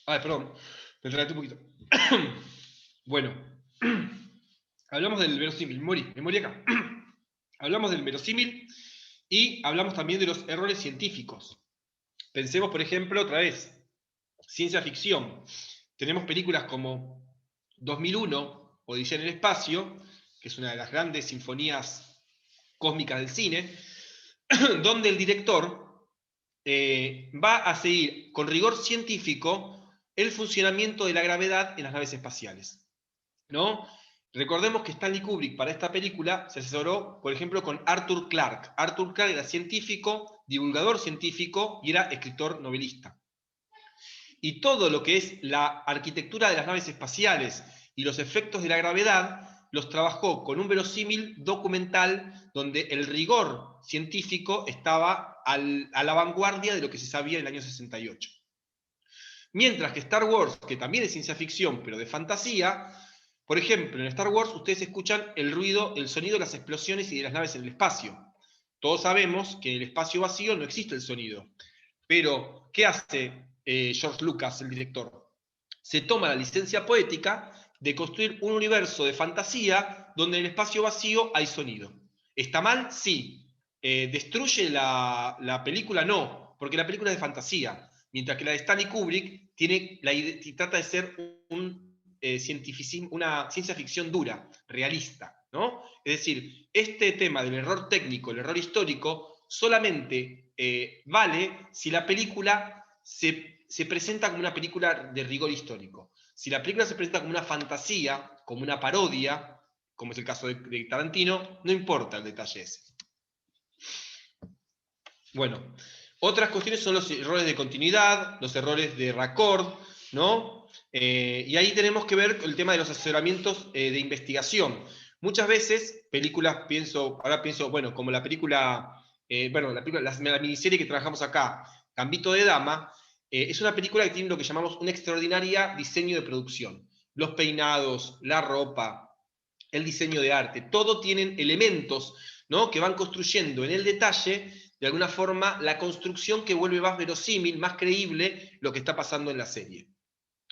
Speaker 2: Ay, perdón, me traté un poquito. Bueno, hablamos del verosímil, me morí acá. Hablamos del verosímil y hablamos también de los errores científicos. Pensemos, por ejemplo, otra vez, ciencia ficción. Tenemos películas como 2001, Odisea en el espacio, que es una de las grandes sinfonías cósmicas del cine, donde el director va a seguir con rigor científico el funcionamiento de la gravedad en las naves espaciales, ¿no? Recordemos que Stanley Kubrick para esta película se asesoró, por ejemplo, con Arthur Clarke. Arthur Clarke era científico, divulgador científico y era escritor novelista. Y todo lo que es la arquitectura de las naves espaciales y los efectos de la gravedad los trabajó con un verosímil documental donde el rigor científico estaba a la vanguardia de lo que se sabía en el año 68. Mientras que Star Wars, que también es ciencia ficción, pero de fantasía, por ejemplo, en Star Wars ustedes escuchan el ruido, el sonido de las explosiones y de las naves en el espacio. Todos sabemos que en el espacio vacío no existe el sonido. Pero, ¿qué hace George Lucas, el director? Se toma la licencia poética de construir un universo de fantasía donde en el espacio vacío hay sonido. ¿Está mal? Sí. ¿Destruye la película? No, porque la película es de fantasía. Mientras que la de Stanley Kubrick trata de ser una ciencia ficción dura, realista, ¿no? Es decir, este tema del error técnico, el error histórico, solamente vale si la película se presenta como una película de rigor histórico. Si la película se presenta como una fantasía, como una parodia, como es el caso de Tarantino, no importa el detalle ese. Bueno, otras cuestiones son los errores de continuidad, los errores de raccord, ¿no? Y ahí tenemos que ver el tema de los asesoramientos de investigación. Muchas veces, películas, ahora pienso, bueno, como la miniserie que trabajamos acá, Gambito de Dama, es una película que tiene lo que llamamos un extraordinario diseño de producción. Los peinados, la ropa, el diseño de arte, todo tienen elementos, ¿no?, que van construyendo en el detalle, de alguna forma, la construcción que vuelve más verosímil, más creíble lo que está pasando en la serie.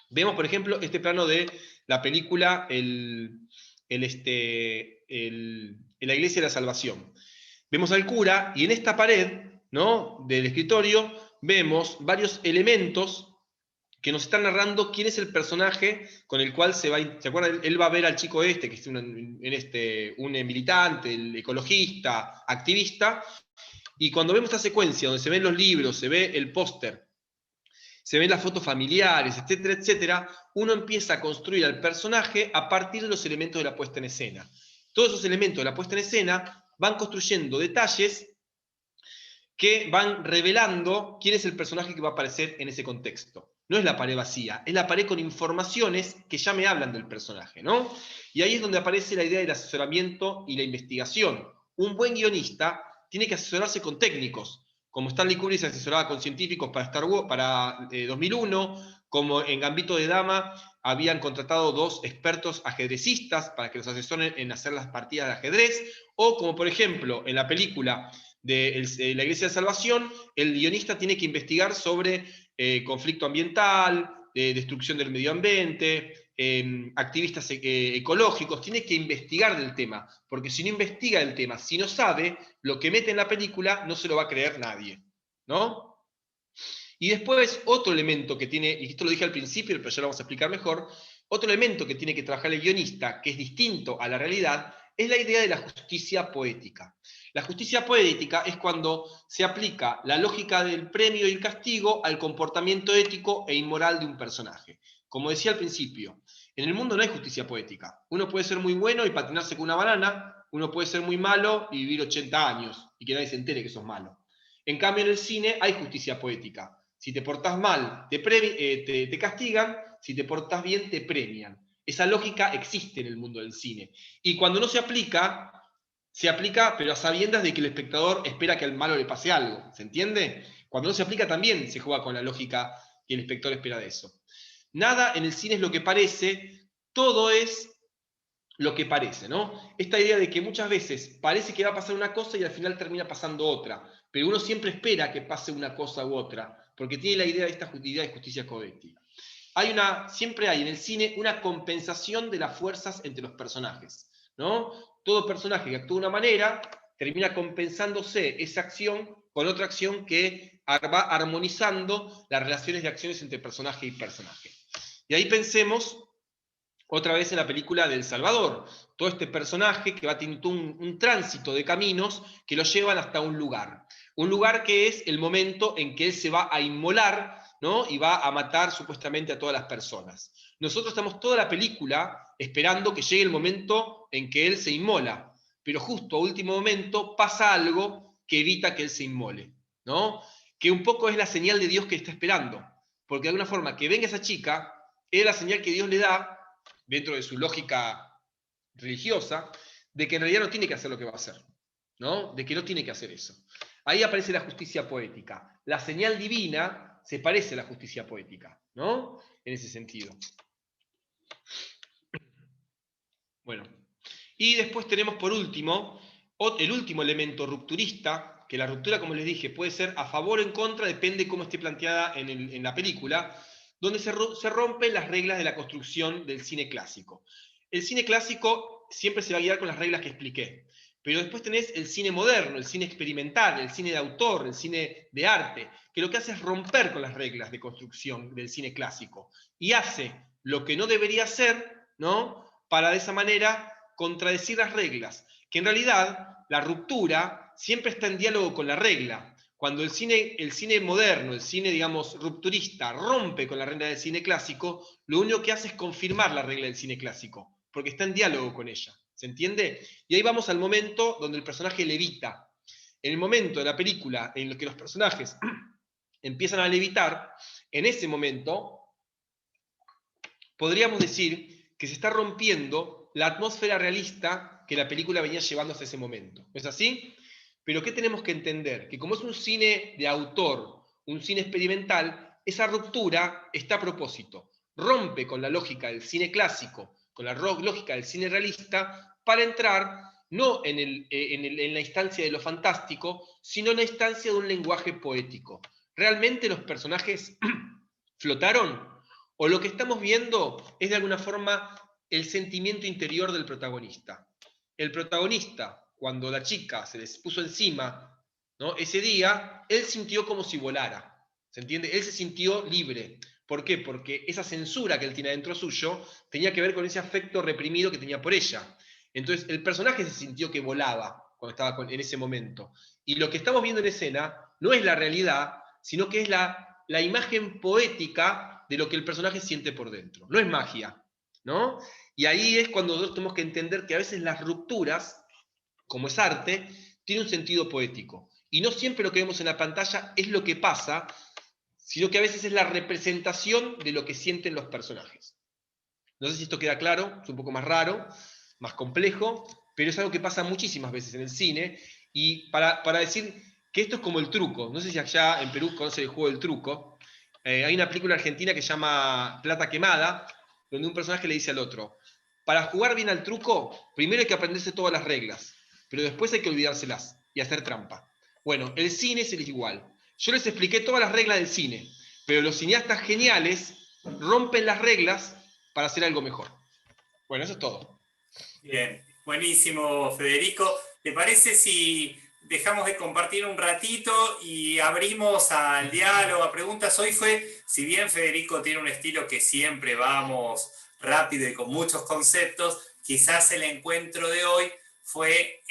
Speaker 2: Vemos, por ejemplo, este plano de la película en la Iglesia de la Salvación. Vemos al cura y en esta pared, ¿no?, del escritorio vemos varios elementos que nos están narrando quién es el personaje con el cual ¿se acuerdan? Él va a ver al chico que es un militante, el ecologista, activista, y cuando vemos esta secuencia donde se ven los libros, se ve el póster, se ven las fotos familiares, etcétera, etcétera, uno empieza a construir al personaje a partir de los elementos de la puesta en escena. Todos esos elementos de la puesta en escena van construyendo detalles que van revelando quién es el personaje que va a aparecer en ese contexto. No es la pared vacía, es la pared con informaciones que ya me hablan del personaje, ¿no? Y ahí es donde aparece la idea del asesoramiento y la investigación. Un buen guionista tiene que asesorarse con técnicos, como Stanley Kubrick se asesoraba con científicos para Star Wars, para 2001, como en Gambito de Dama habían contratado 2 expertos ajedrecistas para que los asesoren en hacer las partidas de ajedrez, o como por ejemplo en la película de la Iglesia de Salvación, el guionista tiene que investigar sobre conflicto ambiental, destrucción del medio ambiente, activistas ecológicos, tiene que investigar del tema, porque si no investiga el tema, si no sabe, lo que mete en la película no se lo va a creer nadie, ¿no? Y después, otro elemento que tiene, y esto lo dije al principio, pero ya lo vamos a explicar mejor, otro elemento que tiene que trabajar el guionista, que es distinto a la realidad, es la idea de la justicia poética. La justicia poética es cuando se aplica la lógica del premio y el castigo al comportamiento ético e inmoral de un personaje. Como decía al principio, en el mundo no hay justicia poética. Uno puede ser muy bueno y patinarse con una banana, uno puede ser muy malo y vivir 80 años y que nadie se entere que sos malo. En cambio, en el cine hay justicia poética. Si te portás mal, te castigan, si te portás bien, te premian. Esa lógica existe en el mundo del cine. Y cuando no se aplica, pero a sabiendas de que el espectador espera que al malo le pase algo. ¿Se entiende? Cuando no se aplica también se juega con la lógica que el espectador espera de eso. Nada en el cine es lo que parece, todo es lo que parece, ¿no? Esta idea de que muchas veces parece que va a pasar una cosa y al final termina pasando otra, pero uno siempre espera que pase una cosa u otra, porque tiene la idea de esta idea de justicia poética. Siempre hay en el cine una compensación de las fuerzas entre los personajes, ¿no? Todo personaje que actúa de una manera termina compensándose esa acción con otra acción que va armonizando las relaciones de acciones entre personaje y personaje. Y ahí pensemos otra vez en la película del Salvador, todo este personaje que va teniendo un tránsito de caminos que lo llevan hasta un lugar que es el momento en que él se va a inmolar, ¿no? Y va a matar supuestamente a todas las personas. Nosotros estamos toda la película esperando que llegue el momento en que él se inmola. Pero justo a último momento pasa algo que evita que él se inmole, ¿no? Que un poco es la señal de Dios que está esperando. Porque de alguna forma, que venga esa chica, es la señal que Dios le da, dentro de su lógica religiosa, de que en realidad no tiene que hacer lo que va a hacer, ¿no? De que no tiene que hacer eso. Ahí aparece la justicia poética. La señal divina se parece a la justicia poética, ¿no? En ese sentido. Bueno, y después tenemos por último, el último elemento rupturista, que la ruptura, como les dije, puede ser a favor o en contra, depende de cómo esté planteada en la película, donde se rompen las reglas de la construcción del cine clásico. El cine clásico siempre se va a guiar con las reglas que expliqué, pero después tenés el cine moderno, el cine experimental, el cine de autor, el cine de arte, que lo que hace es romper con las reglas de construcción del cine clásico y hace lo que no debería hacer, ¿no? Para de esa manera contradecir las reglas, que en realidad la ruptura siempre está en diálogo con la regla. Cuando el cine moderno, el cine, digamos, rupturista, rompe con la regla del cine clásico, lo único que hace es confirmar la regla del cine clásico, porque está en diálogo con ella. ¿Se entiende? Y ahí vamos al momento donde el personaje levita. En el momento de la película en el que los personajes empiezan a levitar, en ese momento podríamos decir que se está rompiendo la atmósfera realista que la película venía llevando hasta ese momento. ¿No es así? Pero ¿qué tenemos que entender? Que como es un cine de autor, un cine experimental, esa ruptura está a propósito. Rompe con la lógica del cine clásico, con la lógica del cine realista, para entrar no en la instancia de lo fantástico, sino en la instancia de un lenguaje poético. ¿Realmente los personajes flotaron? ¿O lo que estamos viendo es de alguna forma el sentimiento interior del protagonista? El protagonista, cuando la chica se les puso encima, ¿no? Ese día, él sintió como si volara. ¿Se entiende? Él se sintió libre. ¿Por qué? Porque esa censura que él tiene dentro suyo tenía que ver con ese afecto reprimido que tenía por ella. Entonces, el personaje se sintió que volaba cuando estaba en ese momento. Y lo que estamos viendo en escena no es la realidad, sino que es la imagen poética de lo que el personaje siente por dentro. No es magia, ¿no? Y ahí es cuando nosotros tenemos que entender que a veces las rupturas, como es arte, tienen un sentido poético. Y no siempre lo que vemos en la pantalla es lo que pasa, sino que a veces es la representación de lo que sienten los personajes. No sé si esto queda claro, es un poco más raro, más complejo, pero es algo que pasa muchísimas veces en el cine. Y para decir que esto es como el truco, no sé si allá en Perú conocen el juego del truco. Hay una película argentina que se llama Plata Quemada, donde un personaje le dice al otro: para jugar bien al truco, primero hay que aprenderse todas las reglas, pero después hay que olvidárselas y hacer trampa. Bueno, el cine es igual. Yo les expliqué todas las reglas del cine, pero los cineastas geniales rompen las reglas para hacer algo mejor. Bueno, eso es todo.
Speaker 1: Bien, buenísimo, Federico. ¿Te parece si dejamos de compartir un ratito y abrimos al diálogo, a preguntas? Hoy si bien Federico tiene un estilo que siempre vamos rápido y con muchos conceptos, quizás el encuentro de hoy fue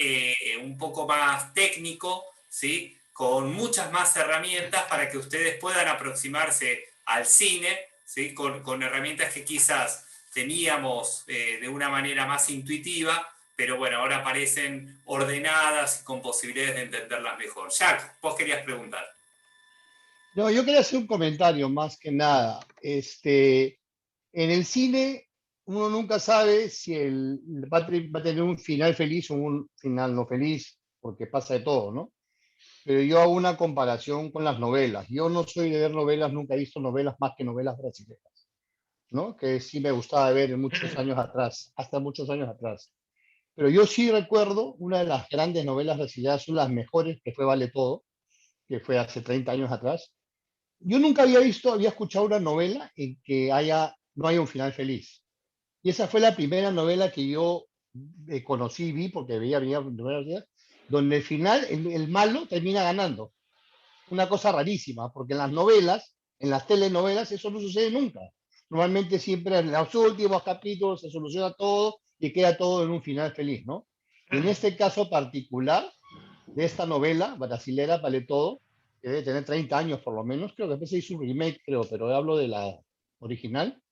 Speaker 1: un poco más técnico, ¿sí? Con muchas más herramientas para que ustedes puedan aproximarse al cine, ¿sí? Con herramientas que quizás teníamos de una manera más intuitiva, pero bueno, ahora aparecen ordenadas y con posibilidades de entenderlas mejor. Jack, vos querías preguntar.
Speaker 3: No, yo quería hacer un comentario más que nada. En el cine, uno nunca sabe si va a tener un final feliz o un final no feliz, porque pasa de todo, ¿no? Pero yo hago una comparación con las novelas. Yo no soy de ver novelas, nunca he visto novelas más que novelas brasileñas, ¿no? Que sí me gustaba ver en muchos años atrás, hasta muchos años atrás. Pero yo sí recuerdo una de las grandes novelas brasileñas, una de las mejores, que fue Vale Todo, que fue hace 30 años atrás. Yo nunca había escuchado una novela en que no haya un final feliz. Y esa fue la primera novela que yo conocí, vi, porque veía novelas, donde el final, el malo termina ganando. Una cosa rarísima, porque en las novelas, en las telenovelas, eso no sucede nunca. Normalmente siempre en los últimos capítulos se soluciona todo y queda todo en un final feliz, ¿no? Y en este caso particular de esta novela brasilera, Vale Todo, que debe tener 30 años por lo menos, creo que después se hizo un remake, creo, pero hablo de la original.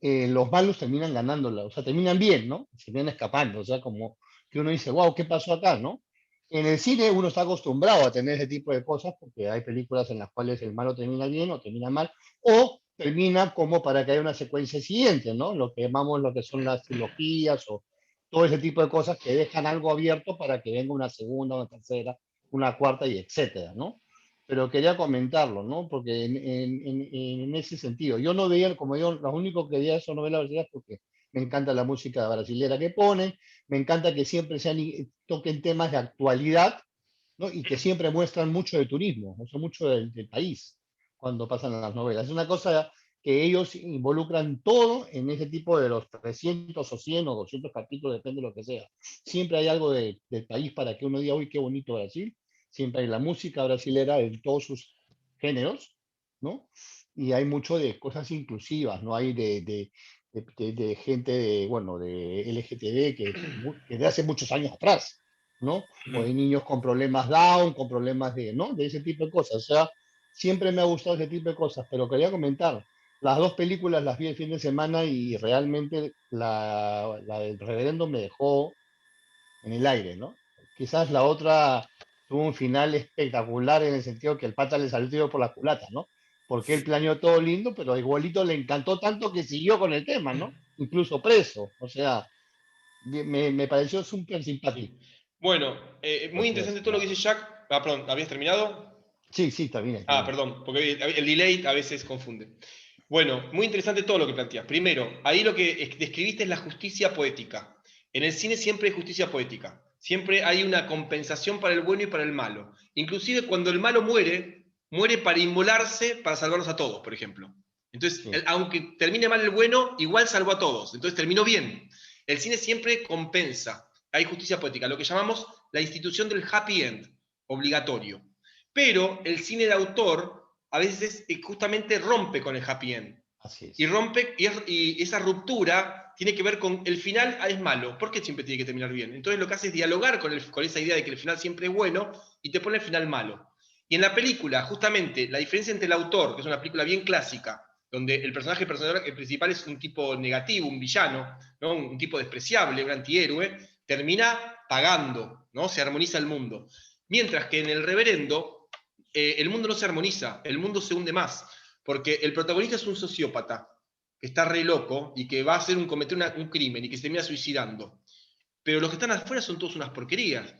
Speaker 3: los malos terminan ganándola, o sea, terminan bien, ¿no? Se vienen escapando, o sea, como que uno dice, wow, ¿qué pasó acá, no? En el cine uno está acostumbrado a tener ese tipo de cosas porque hay películas en las cuales el malo termina bien o termina mal, o termina como para que haya una secuencia siguiente, ¿no? Lo que llamamos lo que son las trilogías o todo ese tipo de cosas que dejan algo abierto para que venga una segunda, una tercera, una cuarta y etcétera, ¿no? Pero quería comentarlo, ¿no? Porque en ese sentido, yo no veía, como yo, lo único que veía eso novelas brasileñas porque me encanta la música brasilera que ponen, me encanta que siempre toquen temas de actualidad, ¿no? Y que siempre muestran mucho de turismo, o sea, mucho del país cuando pasan las novelas. Es una cosa que ellos involucran todo en ese tipo de los 300 o 100 o 200 capítulos, depende de lo que sea. Siempre hay algo del país para que uno diga, uy, qué bonito Brasil. Siempre hay la música brasilera en todos sus géneros, ¿no? Y hay mucho de cosas inclusivas, ¿no? Hay de gente de, bueno, de LGTB que de hace muchos años atrás, ¿no? O de niños con problemas Down, con problemas de, ¿no? De ese tipo de cosas. O sea, siempre me ha gustado ese tipo de cosas, pero quería comentar, las dos películas las vi el fin de semana y realmente la del Reverendo me dejó en el aire, ¿no? Quizás la otra tuvo un final espectacular en el sentido que el pata le salió tiro por la culata, ¿no? Porque él planeó todo lindo, pero igualito le encantó tanto que siguió con el tema, ¿no? Incluso preso. O sea, me pareció súper simpático.
Speaker 2: Sí. Bueno,
Speaker 3: Por
Speaker 2: muy
Speaker 3: eso
Speaker 2: interesante
Speaker 3: es,
Speaker 2: todo lo que
Speaker 3: nada.
Speaker 2: dice Jack. Ah, perdón, ¿habías terminado?
Speaker 3: Sí, sí, está bien, está
Speaker 2: Ah,
Speaker 3: bien.
Speaker 2: perdón, porque el delay a veces confunde. Bueno, muy interesante todo lo que planteas. Primero, ahí lo que describiste es la justicia poética. En el cine siempre hay justicia poética. Siempre hay una compensación para el bueno y para el malo. Inclusive cuando el malo muere, muere para inmolarse para salvarnos a todos, por ejemplo. Entonces,
Speaker 3: Sí,
Speaker 2: aunque termine mal el bueno, igual salvó a todos. Entonces terminó bien. El cine siempre compensa. Hay justicia poética, lo que llamamos la institución del happy end, obligatorio. Pero el cine de autor a veces justamente rompe con el happy end.
Speaker 3: así
Speaker 2: Y
Speaker 3: es.
Speaker 2: rompe, y esa ruptura tiene que ver con el final es malo. ¿Por qué siempre tiene que terminar bien? Entonces lo que hace es dialogar con esa idea de que el final siempre es bueno y te pone el final malo. Y en la película, justamente, la diferencia entre el autor, que es una película bien clásica, donde el personaje principal es un tipo negativo, un villano, ¿no? Un tipo despreciable, un antihéroe, termina pagando, ¿no? Se armoniza el mundo. Mientras que en el reverendo, el mundo no se armoniza, el mundo se hunde más, porque el protagonista es un sociópata, que está re loco y que va a cometer un crimen y que se termina suicidando. Pero los que están afuera son todos unas porquerías.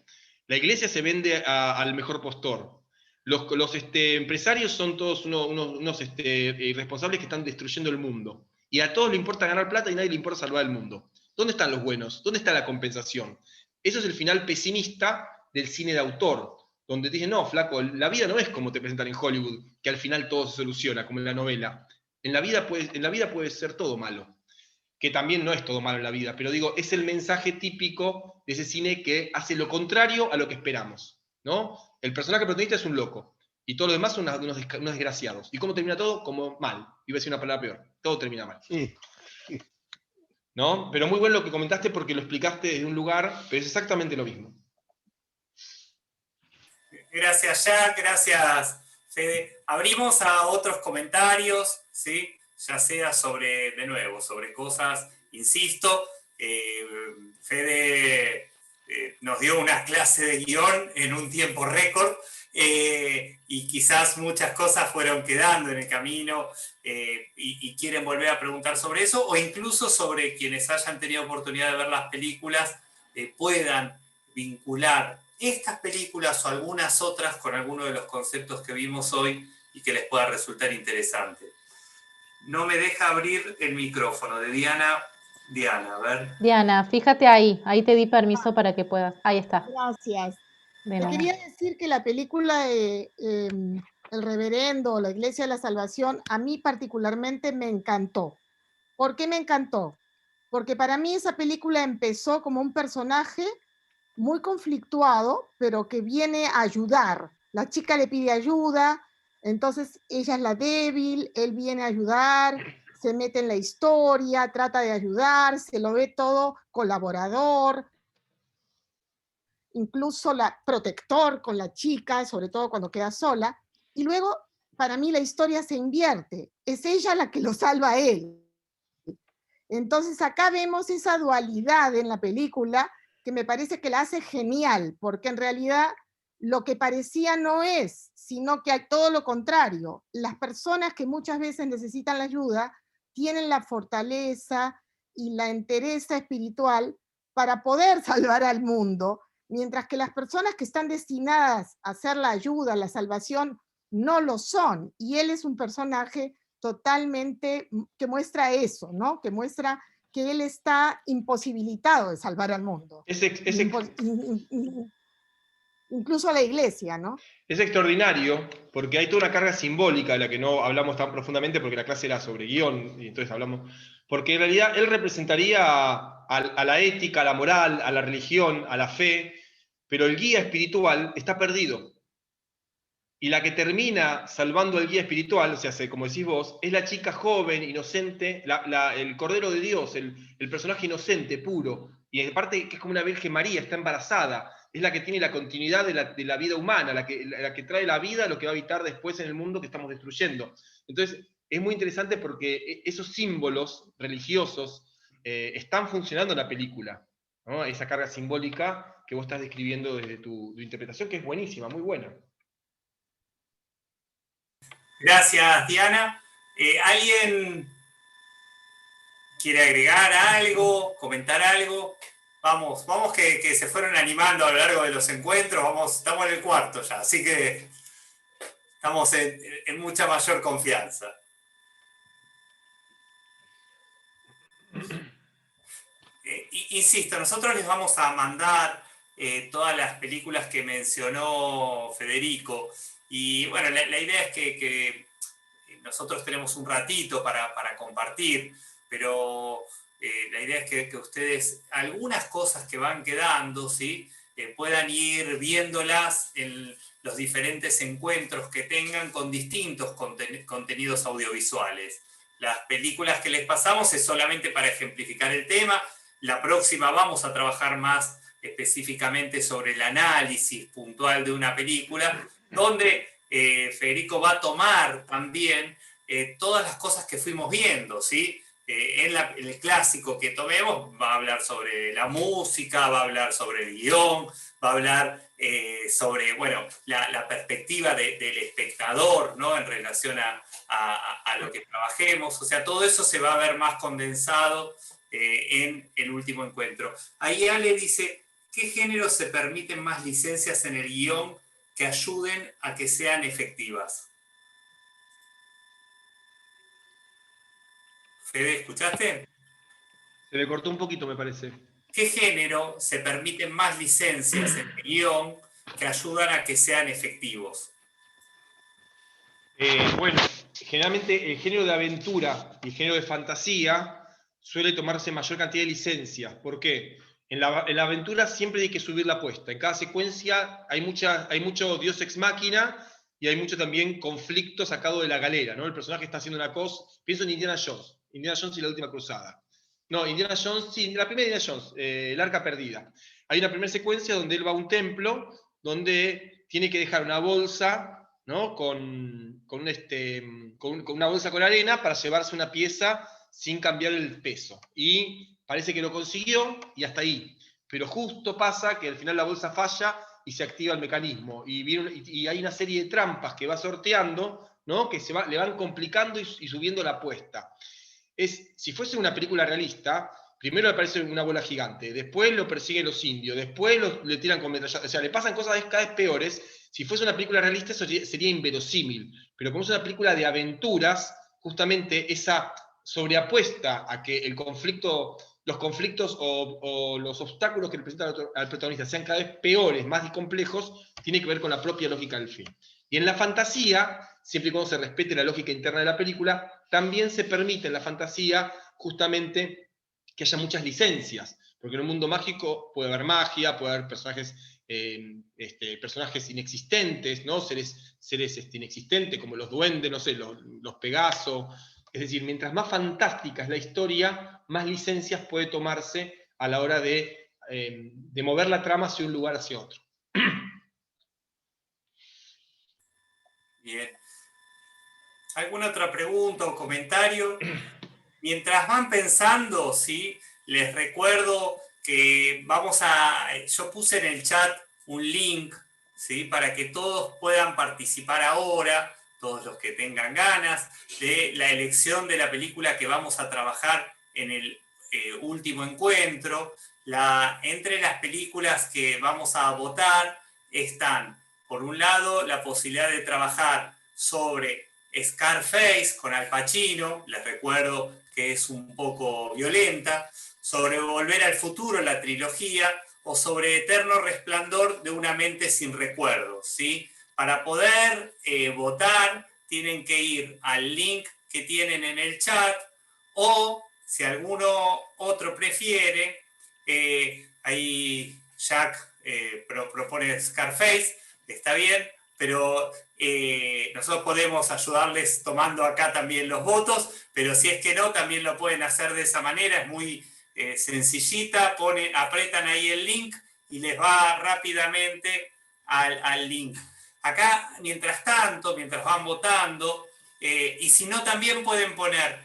Speaker 2: La iglesia se vende al mejor postor. Los empresarios son todos unos irresponsables que están destruyendo el mundo. Y a todos le importa ganar plata y a nadie le importa salvar el mundo. ¿Dónde están los buenos? ¿Dónde está la compensación? Eso es el final pesimista del cine de autor, donde te dicen, no, flaco, la vida no es como te presentan en Hollywood, que al final todo se soluciona, como en la novela. En la vida puede ser todo malo, que también no es todo malo en la vida, pero digo, es el mensaje típico de ese cine que hace lo contrario a lo que esperamos, ¿no? El personaje protagonista es un loco, y todo lo demás son unos desgraciados. ¿Y cómo termina todo? Como mal. Iba a decir una palabra peor. Todo termina mal.
Speaker 3: Sí,
Speaker 2: ¿No? Pero muy bueno lo que comentaste porque lo explicaste desde un lugar, pero es exactamente lo mismo.
Speaker 1: Gracias, Jack, gracias, Fede. Abrimos a otros comentarios, ¿sí? Ya sea sobre, de nuevo, sobre cosas, insisto, Fede nos dio una clase de guión en un tiempo récord y quizás muchas cosas fueron quedando en el camino y quieren volver a preguntar sobre eso o incluso sobre quienes hayan tenido oportunidad de ver las películas puedan vincular estas películas o algunas otras con alguno de los conceptos que vimos hoy y que les pueda resultar interesante. No me deja abrir el micrófono de Diana. Diana, a ver.
Speaker 4: Diana, fíjate ahí te di permiso para que puedas. Ahí está.
Speaker 5: Gracias.
Speaker 4: De
Speaker 5: Te
Speaker 4: nada.
Speaker 5: quería decir que la película El Reverendo, La Iglesia de la Salvación, a mí particularmente me encantó. ¿Por qué me encantó? Porque para mí esa película empezó como un personaje muy conflictuado, pero que viene a ayudar. La chica le pide ayuda, entonces ella es la débil, él viene a ayudar, se mete en la historia, trata de ayudar, se lo ve todo colaborador, incluso protector con la chica, sobre todo cuando queda sola. Y luego, para mí, la historia se invierte. Es ella la que lo salva a él. Entonces acá vemos esa dualidad en la película que me parece que la hace genial, porque en realidad lo que parecía no es, sino que hay todo lo contrario. Las personas que muchas veces necesitan la ayuda tienen la fortaleza y la entereza espiritual para poder salvar al mundo, mientras que las personas que están destinadas a hacer la ayuda, la salvación, no lo son. Y él es un personaje totalmente que muestra eso, ¿no? Que muestra que él está imposibilitado de salvar al mundo. Incluso a la iglesia, ¿no?
Speaker 2: Es extraordinario porque hay toda una carga simbólica de la que no hablamos tan profundamente porque la clase era sobre guión y entonces hablamos, porque en realidad él representaría a la ética, a la moral, a la religión, a la fe, pero el guía espiritual está perdido. Y la que termina salvando al guía espiritual, o sea, como decís vos, es la chica joven, inocente, el Cordero de Dios, el personaje inocente, puro. Y aparte que es como una Virgen María, está embarazada. Es la que tiene la continuidad de la vida humana, la que trae la vida a lo que va a habitar después en el mundo que estamos destruyendo. Entonces, es muy interesante porque esos símbolos religiosos están funcionando en la película, ¿no? Esa carga simbólica que vos estás describiendo desde tu interpretación, que es buenísima, muy buena.
Speaker 1: Gracias, Diana. ¿Alguien quiere agregar algo, comentar algo? Vamos que se fueron animando a lo largo de los encuentros. Estamos en el cuarto ya, así que estamos en mucha mayor confianza. Insisto, nosotros les vamos a mandar todas las películas que mencionó Federico. Y bueno, la idea es que nosotros tenemos un ratito para compartir, pero la idea es que ustedes, algunas cosas que van quedando, ¿sí? Puedan ir viéndolas en los diferentes encuentros que tengan con distintos contenidos audiovisuales. Las películas que les pasamos es solamente para ejemplificar el tema. La próxima vamos a trabajar más específicamente sobre el análisis puntual de una película, donde Federico va a tomar también todas las cosas que fuimos viendo, ¿sí? En el clásico que tomemos va a hablar sobre la música, va a hablar sobre el guión, va a hablar sobre, bueno, la perspectiva del espectador, ¿no? En relación a lo que trabajemos. O sea, todo eso se va a ver más condensado en el último encuentro. Ahí Ale dice, ¿qué géneros se permiten más licencias en el guión que ayuden a que sean efectivas? Fede, ¿escuchaste?
Speaker 2: Se le cortó un poquito, me parece.
Speaker 1: ¿Qué género se permiten más licencias en el guión que ayudan a que sean efectivos?
Speaker 2: Bueno, generalmente el género de aventura y el género de fantasía suele tomarse mayor cantidad de licencias. ¿Por qué? En la aventura siempre hay que subir la apuesta. En cada secuencia hay mucho Dios ex máquina y hay mucho también conflicto sacado de la galera, ¿no? El personaje está haciendo una cosa. Pienso en Indiana Jones y la última cruzada. No, Indiana Jones, sí, la primera Indiana Jones, el arca perdida. Hay una primera secuencia donde él va a un templo donde tiene que dejar una bolsa, ¿no? con una bolsa con arena para llevarse una pieza sin cambiar el peso. Y parece que lo consiguió y hasta ahí. Pero justo pasa que al final la bolsa falla y se activa el mecanismo. Y hay una serie de trampas que va sorteando, ¿no? Que le van complicando y subiendo la apuesta. Si fuese una película realista, primero le aparece una bola gigante, después lo persiguen los indios, después le tiran con metralladora, o sea, le pasan cosas cada vez peores. Si fuese una película realista, eso sería inverosímil. Pero como es una película de aventuras, justamente esa sobreapuesta a que los conflictos o los obstáculos que le presentan al protagonista sean cada vez peores, más complejos, tiene que ver con la propia lógica del film. Y en la fantasía, siempre y cuando se respete la lógica interna de la película, también se permite en la fantasía justamente que haya muchas licencias, porque en un mundo mágico puede haber magia, puede haber personajes inexistentes, ¿no? seres inexistentes como los duendes, no sé, los Pegasos. Es decir, mientras más fantástica es la historia, más licencias puede tomarse a la hora de mover la trama hacia un lugar hacia otro.
Speaker 1: Bien. ¿Alguna otra pregunta o comentario? mientras van pensando, ¿sí? Les recuerdo que yo puse en el chat un link, ¿sí? Para que todos puedan participar ahora, todos los que tengan ganas, de la elección de la película que vamos a trabajar en el último encuentro. Entre las películas que vamos a votar están, por un lado, la posibilidad de trabajar sobre Scarface con Al Pacino, les recuerdo que es un poco violenta, sobre Volver al Futuro, la trilogía, o sobre Eterno Resplandor de una mente sin recuerdos, ¿sí? Para poder votar, tienen que ir al link que tienen en el chat, o si alguno otro prefiere, ahí Jack propone Scarface, está bien, pero nosotros podemos ayudarles tomando acá también los votos, pero si es que no, también lo pueden hacer de esa manera, es muy sencillita, apretan ahí el link y les va rápidamente al link. Acá, mientras tanto, mientras van votando, y si no, también pueden poner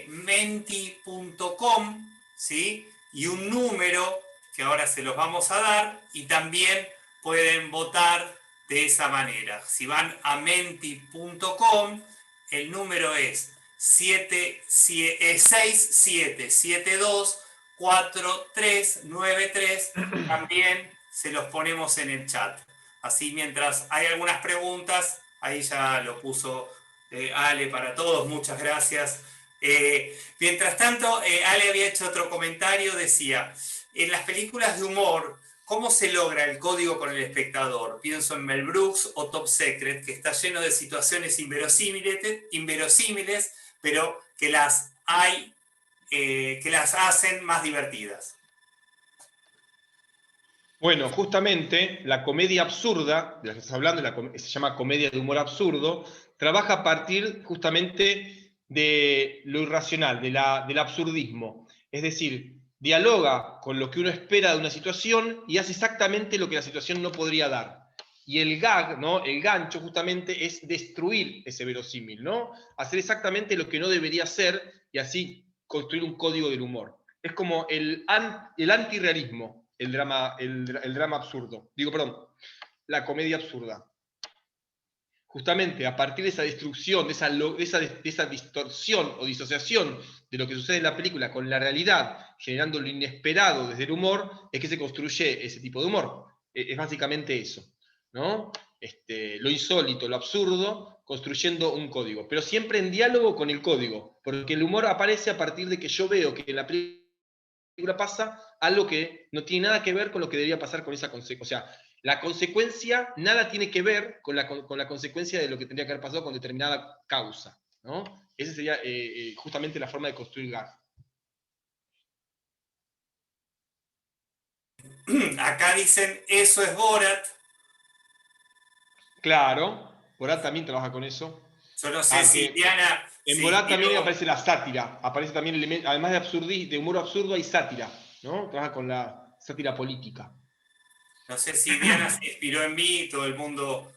Speaker 1: menti.com, ¿sí? Y un número que ahora se los vamos a dar, y también pueden votar de esa manera. Si van a menti.com, el número es 67724393, también se los ponemos en el chat. Así, mientras hay algunas preguntas, ahí ya lo puso Ale para todos, muchas gracias. Mientras tanto, Ale había hecho otro comentario, decía, en las películas de humor, ¿cómo se logra el código con el espectador? Pienso en Mel Brooks o Top Secret, que está lleno de situaciones inverosímiles, pero que las hacen más divertidas.
Speaker 2: Bueno, justamente la comedia absurda, de la que estás hablando, se llama comedia de humor absurdo, trabaja a partir justamente de lo irracional, del absurdismo. Es decir, dialoga con lo que uno espera de una situación y hace exactamente lo que la situación no podría dar. Y el gag, ¿no? El gancho justamente es destruir ese verosímil, ¿no? Hacer exactamente lo que no debería ser y así construir un código del humor. Es como el antirrealismo. El drama absurdo. La comedia absurda. Justamente a partir de esa destrucción, de esa distorsión o disociación de lo que sucede en la película con la realidad, generando lo inesperado desde el humor, es que se construye ese tipo de humor. Es básicamente eso, ¿no? Lo insólito, lo absurdo, construyendo un código. Pero siempre en diálogo con el código, porque el humor aparece a partir de que yo veo que en la película pasa algo que no tiene nada que ver con lo que debería pasar con esa consecuencia. O sea, la consecuencia nada tiene que ver con la consecuencia de lo que tendría que haber pasado con determinada causa, ¿no? Esa sería justamente la forma de construir gag.
Speaker 1: Acá dicen, eso es Borat.
Speaker 2: Claro, Borat también trabaja con eso.
Speaker 1: Yo no sé si Diana...
Speaker 2: En Borat también aparece la sátira, aparece también, además de humor absurdo, hay sátira, ¿no? Trabaja con la sátira política.
Speaker 1: No sé si Diana se inspiró en mí, todo el mundo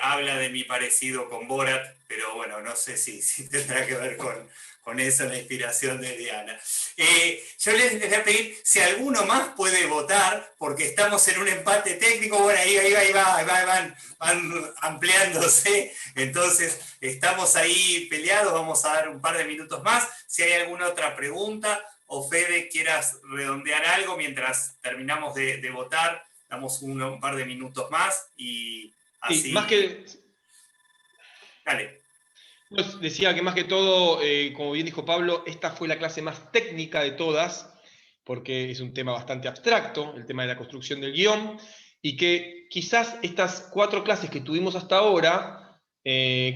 Speaker 1: habla de mi parecido con Borat, pero bueno, no sé si tendrá que ver con eso la inspiración de Diana. Yo les voy a pedir si alguno más puede votar, porque estamos en un empate técnico, bueno, ahí van ampliándose, entonces estamos ahí peleados, vamos a dar un par de minutos más. Si hay alguna otra pregunta, o Fede quieras redondear algo mientras terminamos de votar, damos un par de minutos más y así...
Speaker 2: Sí, más que...
Speaker 1: Dale.
Speaker 2: Decía que más que todo, como bien dijo Pablo, esta fue la clase más técnica de todas, porque es un tema bastante abstracto, el tema de la construcción del guión, y que quizás estas 4 clases que tuvimos hasta ahora,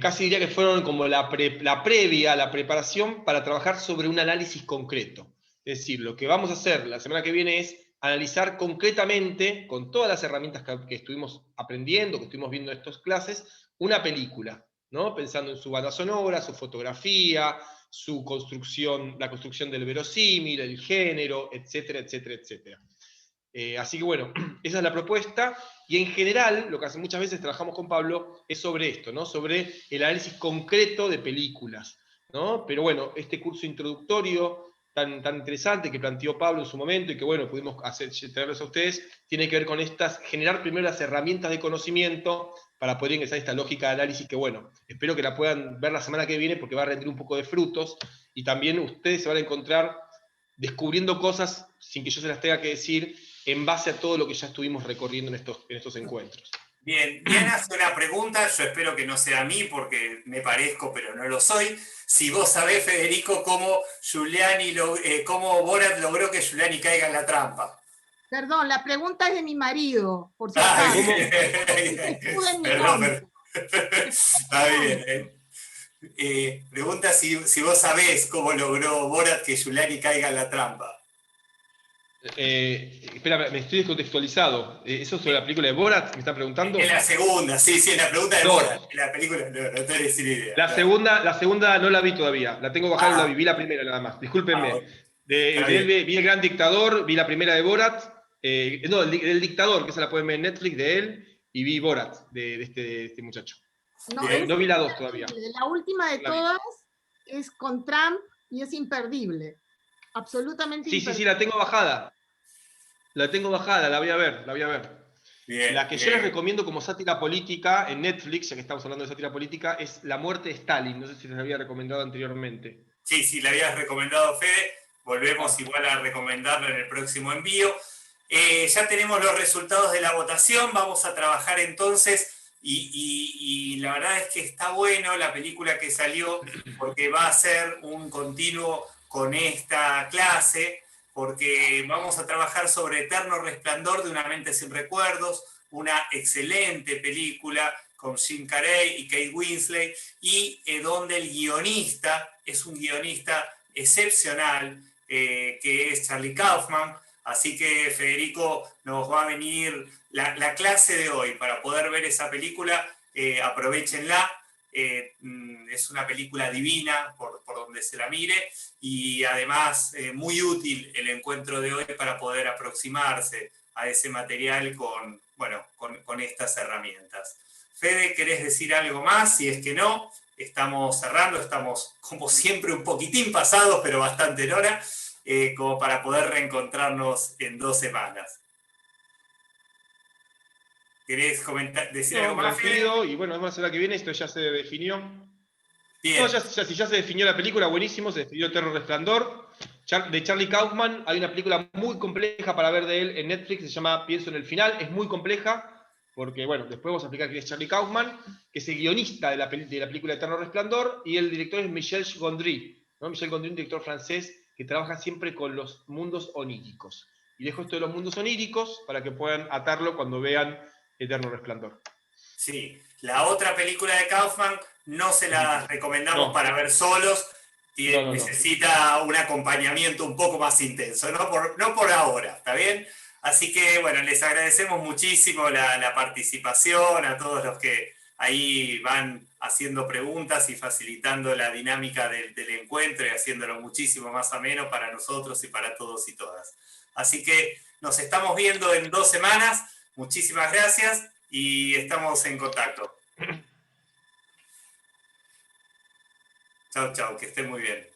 Speaker 2: casi diría que fueron como la previa, la preparación para trabajar sobre un análisis concreto. Es decir, lo que vamos a hacer la semana que viene es analizar concretamente, con todas las herramientas que estuvimos aprendiendo, que estuvimos viendo en estas clases, una película, ¿no? Pensando en su banda sonora, su fotografía, su construcción, la construcción del verosímil, el género, etcétera, etcétera, etcétera. Así que bueno, esa es la propuesta, y en general, lo que muchas veces trabajamos con Pablo, es sobre esto, ¿no? Sobre el análisis concreto de películas. ¿no? Pero bueno, este curso introductorio tan interesante que planteó Pablo en su momento y que bueno, pudimos traerles a ustedes, tiene que ver con generar primero las herramientas de conocimiento para poder ingresar a esta lógica de análisis que bueno, espero que la puedan ver la semana que viene porque va a rendir un poco de frutos y también ustedes se van a encontrar descubriendo cosas sin que yo se las tenga que decir en base a todo lo que ya estuvimos recorriendo en estos encuentros.
Speaker 1: Bien, Diana hace una pregunta, yo espero que no sea a mí porque me parezco pero no lo soy. Si vos sabés, Federico, cómo Borat logró que Giuliani caiga en la trampa.
Speaker 5: Perdón, la pregunta es de mi marido, por si
Speaker 1: Ah,
Speaker 5: acaso.
Speaker 1: perdón. Está bien. Pregunta si vos sabés cómo logró Borat que Giuliani caiga en la trampa.
Speaker 2: Espera, me estoy descontextualizado. ¿Eso sobre la película de Borat? ¿Me están preguntando?
Speaker 1: Es la segunda, sí, la pregunta de
Speaker 2: No.
Speaker 1: Borat. La película, no tenés ni idea.
Speaker 2: La segunda no la vi todavía. La tengo bajada, no la vi la primera nada más. Discúlpenme.
Speaker 1: Bueno.
Speaker 2: Vi El Gran Dictador, vi la primera de Borat. No, el Dictador, que se la pueden ver en Netflix de él, y vi Borat de este muchacho. No vi la 2 todavía.
Speaker 5: La última de todas es con Trump y es imperdible. Absolutamente imperdible.
Speaker 2: Sí, la tengo bajada. La voy a ver.
Speaker 1: Bien,
Speaker 2: la que yo les recomiendo como sátira política en Netflix, ya que estamos hablando de sátira política, es La muerte de Stalin. No sé si les había recomendado anteriormente.
Speaker 1: Sí, la habías recomendado, Fede. Volvemos igual a recomendarlo en el próximo envío. Ya tenemos los resultados de la votación. Vamos a trabajar entonces. Y la verdad es que está bueno la película que salió porque va a ser un continuo con esta clase, porque vamos a trabajar sobre Eterno Resplandor de una mente sin recuerdos, una excelente película con Jim Carrey y Kate Winslet, y donde el guionista es un guionista excepcional, que es Charlie Kaufman. Así que Federico nos va a venir la clase de hoy para poder ver esa película. Aprovechenla. Es una película divina por donde se la mire y además muy útil el encuentro de hoy para poder aproximarse a ese material con estas herramientas. Fede, ¿querés decir algo más? Si es que no, estamos cerrando, estamos como siempre un poquitín pasados, pero bastante en hora. Como para poder reencontrarnos en 2 semanas. ¿Querés decir algo más, Fede?
Speaker 2: Y bueno, además la que viene, esto ya se definió.
Speaker 1: Bien.
Speaker 2: No, si ya se definió la película, buenísimo, se definió Eterno Resplandor. De Charlie Kaufman, hay una película muy compleja para ver de él en Netflix, se llama Pienso en el final, es muy compleja, porque bueno, después vamos a explicar quién es Charlie Kaufman, que es el guionista de la película Eterno Resplandor, y el director es Michel Gondry, ¿no? Michel Gondry, un director francés que trabaja siempre con los mundos oníricos. Y dejo esto de los mundos oníricos para que puedan atarlo cuando vean Eterno Resplandor.
Speaker 1: Sí, la otra película de Kaufman no se la recomendamos para ver solos, necesita un acompañamiento un poco más intenso, no por ahora, ¿está bien? Así que bueno, les agradecemos muchísimo la participación, a todos los que ahí van haciendo preguntas y facilitando la dinámica del encuentro y haciéndolo muchísimo más ameno para nosotros y para todos y todas. Así que nos estamos viendo en 2 semanas. Muchísimas gracias y estamos en contacto. Chau, que estén muy bien.